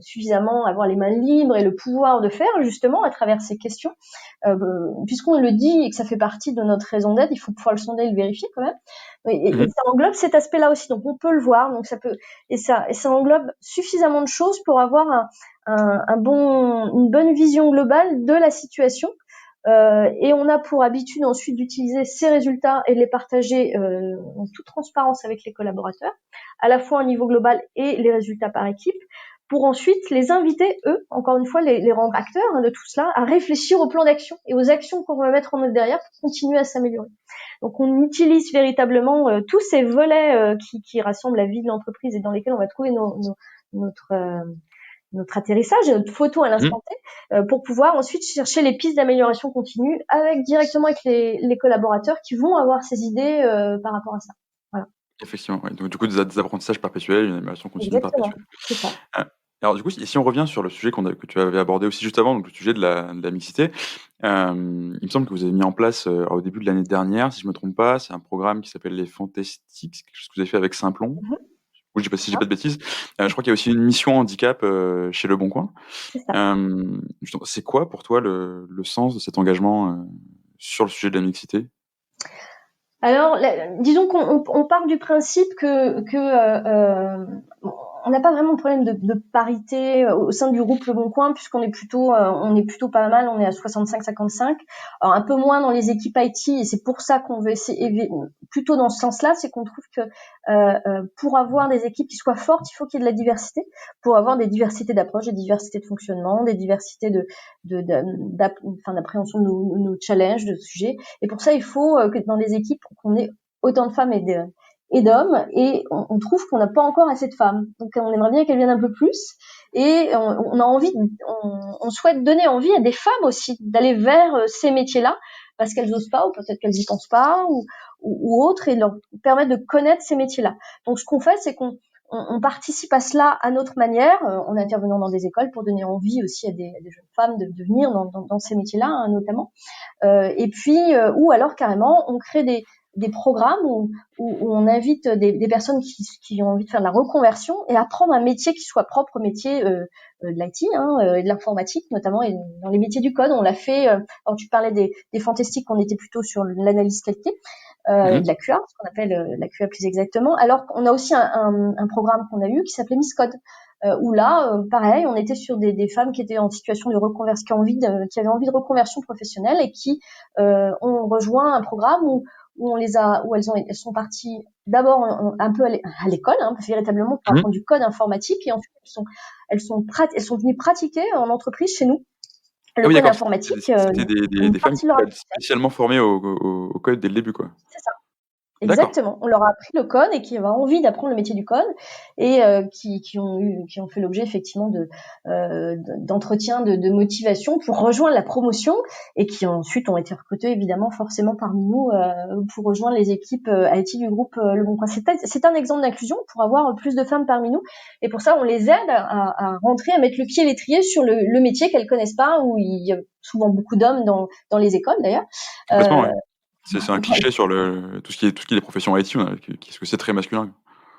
suffisamment avoir les mains libres et le pouvoir de faire justement à travers ces questions, puisqu'on le dit et que ça fait partie de notre raison d'être, il faut pouvoir le sonder et le vérifier quand même. Et ça englobe cet aspect-là aussi, donc on peut le voir, donc ça englobe suffisamment de choses pour avoir une bonne vision globale de la situation. Et on a pour habitude ensuite d'utiliser ces résultats et de les partager en toute transparence avec les collaborateurs, à la fois au niveau global et les résultats par équipe, pour ensuite les inviter, eux, encore une fois, les rendre acteurs de tout cela, à réfléchir au plan d'action et aux actions qu'on va mettre en œuvre derrière pour continuer à s'améliorer. Donc on utilise véritablement tous ces volets qui rassemblent la vie de l'entreprise et dans lesquels on va trouver notre atterrissage et notre photo à l'instant T, pour pouvoir ensuite chercher les pistes d'amélioration continue directement avec les collaborateurs qui vont avoir ces idées par rapport à ça. Voilà. Effectivement, ouais. Donc du coup, des apprentissages perpétuels, une amélioration continue perpétuelle. C'est ça. Alors du coup, si on revient sur le sujet que tu avais abordé aussi juste avant, donc le sujet de la mixité, il me semble que vous avez mis en place au début de l'année dernière, si je me trompe pas, c'est un programme qui s'appelle les Fantastiques, quelque chose que vous avez fait avec Simplon. Ou si je dis pas de bêtises. Je crois qu'il y a aussi une mission handicap chez Le Bon Coin. C'est ça. C'est quoi pour toi le sens de cet engagement sur le sujet de la mixité? Alors, disons qu'on part du principe que on n'a pas vraiment de problème de parité au sein du groupe Le Bon Coin, puisqu'on est plutôt pas mal, on est à 65-55. Alors un peu moins dans les équipes IT, et c'est pour ça qu'on veut essayer plutôt dans ce sens-là, c'est qu'on trouve que pour avoir des équipes qui soient fortes, il faut qu'il y ait de la diversité, pour avoir des diversités d'approches, des diversités de fonctionnement, des diversités d'appréhension de nos challenges, de sujets. Et pour ça, il faut que dans les équipes, qu'on ait autant de femmes et d'hommes, et on trouve qu'on n'a pas encore assez de femmes. Donc on aimerait bien qu'elles viennent un peu plus. et on a envie, on souhaite donner envie à des femmes aussi d'aller vers ces métiers-là parce qu'elles osent pas ou peut-être qu'elles y pensent pas ou autre, et leur permettre de connaître ces métiers-là. Donc ce qu'on fait, c'est qu'on participe à cela à notre manière, en intervenant dans des écoles pour donner envie aussi à des jeunes femmes de venir dans ces métiers-là, hein, notamment. Et puis, ou alors carrément, on crée des programmes où on invite des personnes qui ont envie de faire de la reconversion et apprendre un métier qui soit propre au métier de l'IT, et de l'informatique notamment, et dans les métiers du code. On l'a fait, alors tu parlais des fantastiques, on était plutôt sur l'analyse qualité, de la QA, ce qu'on appelle la QA plus exactement. Alors qu'on a aussi un programme qu'on a eu qui s'appelait Miss Code, où là, pareil, on était sur des femmes qui étaient en situation de reconversion, qui avaient envie de reconversion professionnelle et qui ont rejoint un programme où elles sont parties d'abord un peu à l'école, hein, véritablement pour apprendre du code informatique, et ensuite elles sont venues pratiquer en entreprise chez nous le code informatique. C'était des femmes qui étaient spécialement formées au code dès le début, quoi. C'est ça. Exactement. On leur a appris le code et qui avaient envie d'apprendre le métier du code et qui ont fait l'objet effectivement d'entretiens de motivation pour rejoindre la promotion et qui ensuite ont été recrutés évidemment forcément parmi nous pour rejoindre les équipes IT du groupe Le Bon Coin. C'est un exemple d'inclusion pour avoir plus de femmes parmi nous, et pour ça on les aide à rentrer, à mettre le pied à l'étrier sur le métier qu'elles connaissent pas, où il y a souvent beaucoup d'hommes dans les écoles d'ailleurs. Ouais. C'est un cliché sur tout ce qui est les professions IT, parce que c'est très masculin.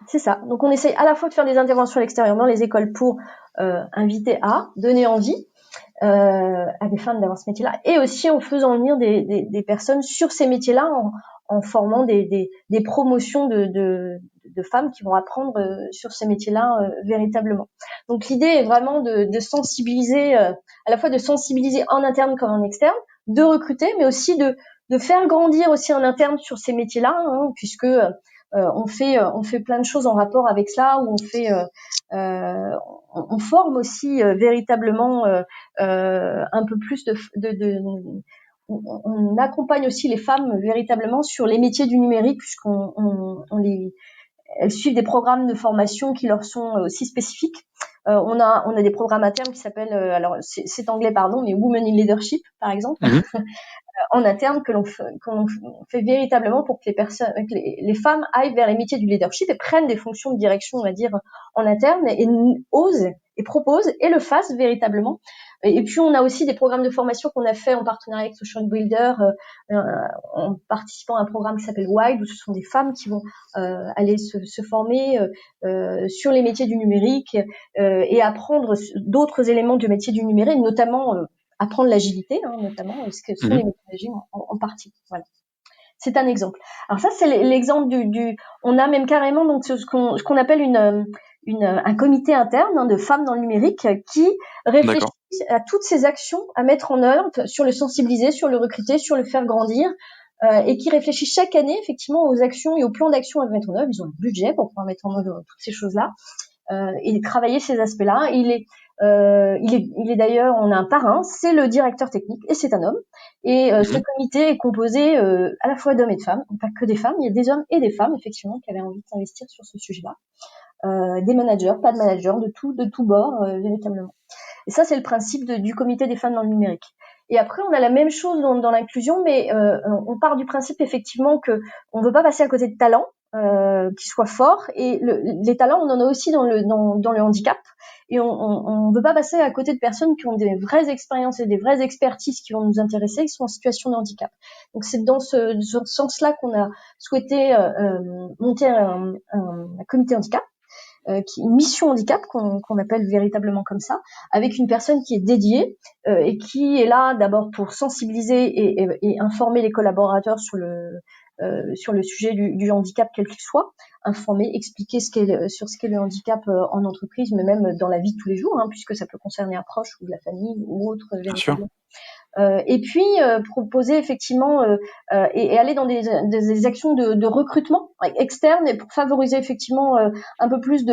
C'est ça. Donc on essaye à la fois de faire des interventions à l'extérieur dans les écoles pour inviter à donner envie à des femmes d'avoir ce métier-là, et aussi en faisant venir des personnes sur ces métiers-là, en formant des promotions de femmes qui vont apprendre sur ces métiers-là véritablement. Donc l'idée est vraiment de sensibiliser, à la fois de sensibiliser en interne comme en externe, de recruter, mais aussi de faire grandir aussi en interne sur ces métiers-là, hein, puisque on fait plein de choses en rapport avec cela, où on forme aussi véritablement un peu plus on accompagne aussi les femmes véritablement sur les métiers du numérique, elles suivent des programmes de formation qui leur sont aussi spécifiques. On a des programmes internes qui s'appellent, alors c'est anglais pardon, mais Women in Leadership par exemple. En interne que l'on fait véritablement pour que les femmes aillent vers les métiers du leadership et prennent des fonctions de direction, on va dire, en interne, et osent et proposent et le fassent véritablement. Et puis on a aussi des programmes de formation qu'on a fait en partenariat avec Social Builder, en participant à un programme qui s'appelle Wide, où ce sont des femmes qui vont aller se former sur les métiers du numérique et apprendre d'autres éléments du métier du numérique, notamment apprendre l'agilité, hein, notamment, ce que sont les méthodologies en partie. Voilà. C'est un exemple. Alors ça, c'est l'exemple on a même carrément donc ce qu'on appelle un comité interne, hein, de femmes dans le numérique qui réfléchit à toutes ces actions à mettre en œuvre, sur le sensibiliser, sur le recruter, sur le faire grandir, et qui réfléchit chaque année effectivement aux actions et aux plans d'action à mettre en œuvre. Ils ont un budget pour pouvoir mettre en œuvre toutes ces choses-là et travailler ces aspects-là. Il est d'ailleurs, on a un parrain, c'est le directeur technique, et c'est un homme. Et ce comité est composé à la fois d'hommes et de femmes, pas que des femmes. Il y a des hommes et des femmes effectivement qui avaient envie de s'investir sur ce sujet-là. Des managers, pas de managers, de tout bord véritablement. Et ça, c'est le principe du comité des femmes dans le numérique. Et après, on a la même chose dans l'inclusion, mais on part du principe effectivement que on veut pas passer à côté de talents qui soient forts. Et les talents, on en a aussi dans le handicap. Et on veut pas passer à côté de personnes qui ont des vraies expériences et des vraies expertises qui vont nous intéresser, qui sont en situation de handicap. Donc c'est dans ce sens-là qu'on a souhaité monter un comité handicap. Une mission handicap qu'on appelle véritablement comme ça, avec une personne qui est dédiée et qui est là d'abord pour sensibiliser et informer les collaborateurs sur le sujet du handicap quel qu'il soit, informer, expliquer sur ce qu'est le handicap en entreprise, mais même dans la vie de tous les jours, hein, puisque ça peut concerner un proche ou de la famille ou autre. Bien sûr. Et puis proposer effectivement et aller dans des actions de recrutement externe, et pour favoriser effectivement un peu plus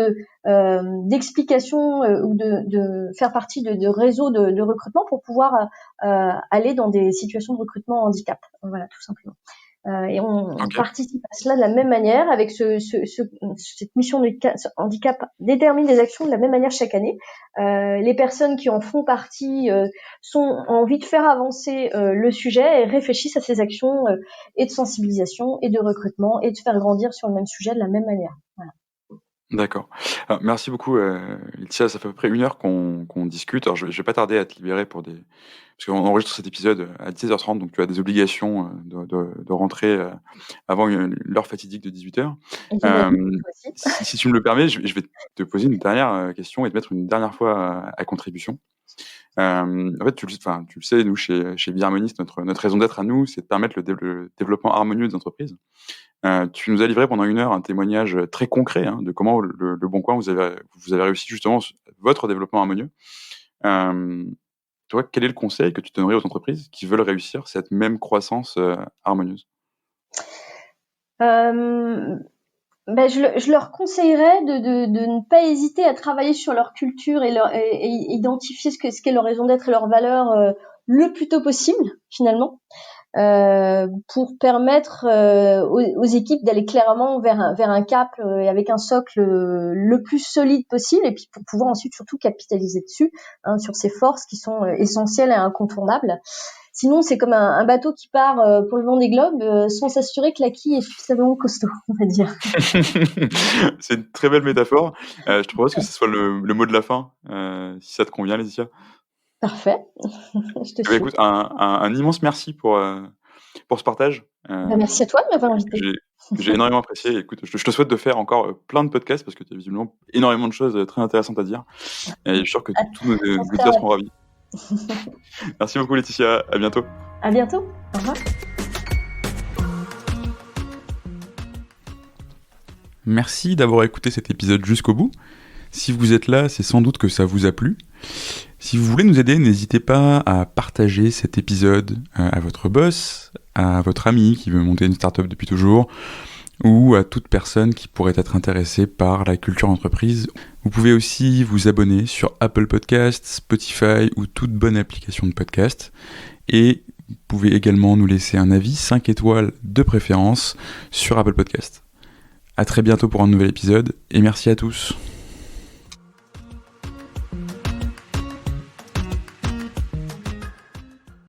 d'explications ou de faire partie de réseaux de recrutement pour pouvoir aller dans des situations de recrutement handicap. Voilà, tout simplement. Et on participe à cela de la même manière. Avec cette mission de handicap détermine des actions de la même manière chaque année. Les personnes qui en font partie ont envie de faire avancer le sujet et réfléchissent à ces actions et de sensibilisation et de recrutement et de faire grandir sur le même sujet de la même manière. Voilà. D'accord. Alors, merci beaucoup, Laetitia. Ça fait à peu près 1 heure qu'on discute. Alors, je vais pas tarder à te libérer parce qu'on enregistre cet épisode à 17h30, donc tu as des obligations de rentrer avant l'heure fatidique de 18h. Si tu me le permets, je vais te poser une dernière question et te mettre une dernière fois à contribution. En fait, tu le sais, nous, chez Biharmoniste, notre raison d'être à nous, c'est de permettre le développement harmonieux des entreprises. Tu nous as livré pendant 1 heure un témoignage très concret de comment le Bon Coin, vous avez réussi justement votre développement harmonieux. Toi, quel est le conseil que tu donnerais aux entreprises qui veulent réussir cette même croissance harmonieuse ? Je leur conseillerais de ne pas hésiter à travailler sur leur culture et identifier ce qu'est leur raison d'être et leurs valeurs le plus tôt possible, finalement. Pour permettre aux équipes d'aller clairement vers un cap et avec un socle le plus solide possible, et puis pour pouvoir ensuite surtout capitaliser dessus, sur ces forces qui sont essentielles et incontournables. Sinon, c'est comme un bateau qui part pour le Vendée Globe sans s'assurer que la quille est suffisamment costaud, on va dire. C'est une très belle métaphore. Je te propose que ce soit le mot de la fin, si ça te convient, Laetitia. Parfait. Je te suis. Écoute, un immense merci pour ce partage. Merci à toi de m'avoir invité. J'ai énormément apprécié. Écoute, je te souhaite de faire encore plein de podcasts parce que tu as visiblement énormément de choses très intéressantes à dire. Et je suis sûr que tous nos auditeurs seront ravis. Merci beaucoup, Laetitia. À bientôt. À bientôt. Au revoir. Merci d'avoir écouté cet épisode jusqu'au bout. Si vous êtes là, c'est sans doute que ça vous a plu. Si vous voulez nous aider, n'hésitez pas à partager cet épisode à votre boss, à votre ami qui veut monter une startup depuis toujours, ou à toute personne qui pourrait être intéressée par la culture entreprise. Vous pouvez aussi vous abonner sur Apple Podcasts, Spotify ou toute bonne application de podcast. Et vous pouvez également nous laisser un avis 5 étoiles de préférence sur Apple Podcasts. À très bientôt pour un nouvel épisode et merci à tous.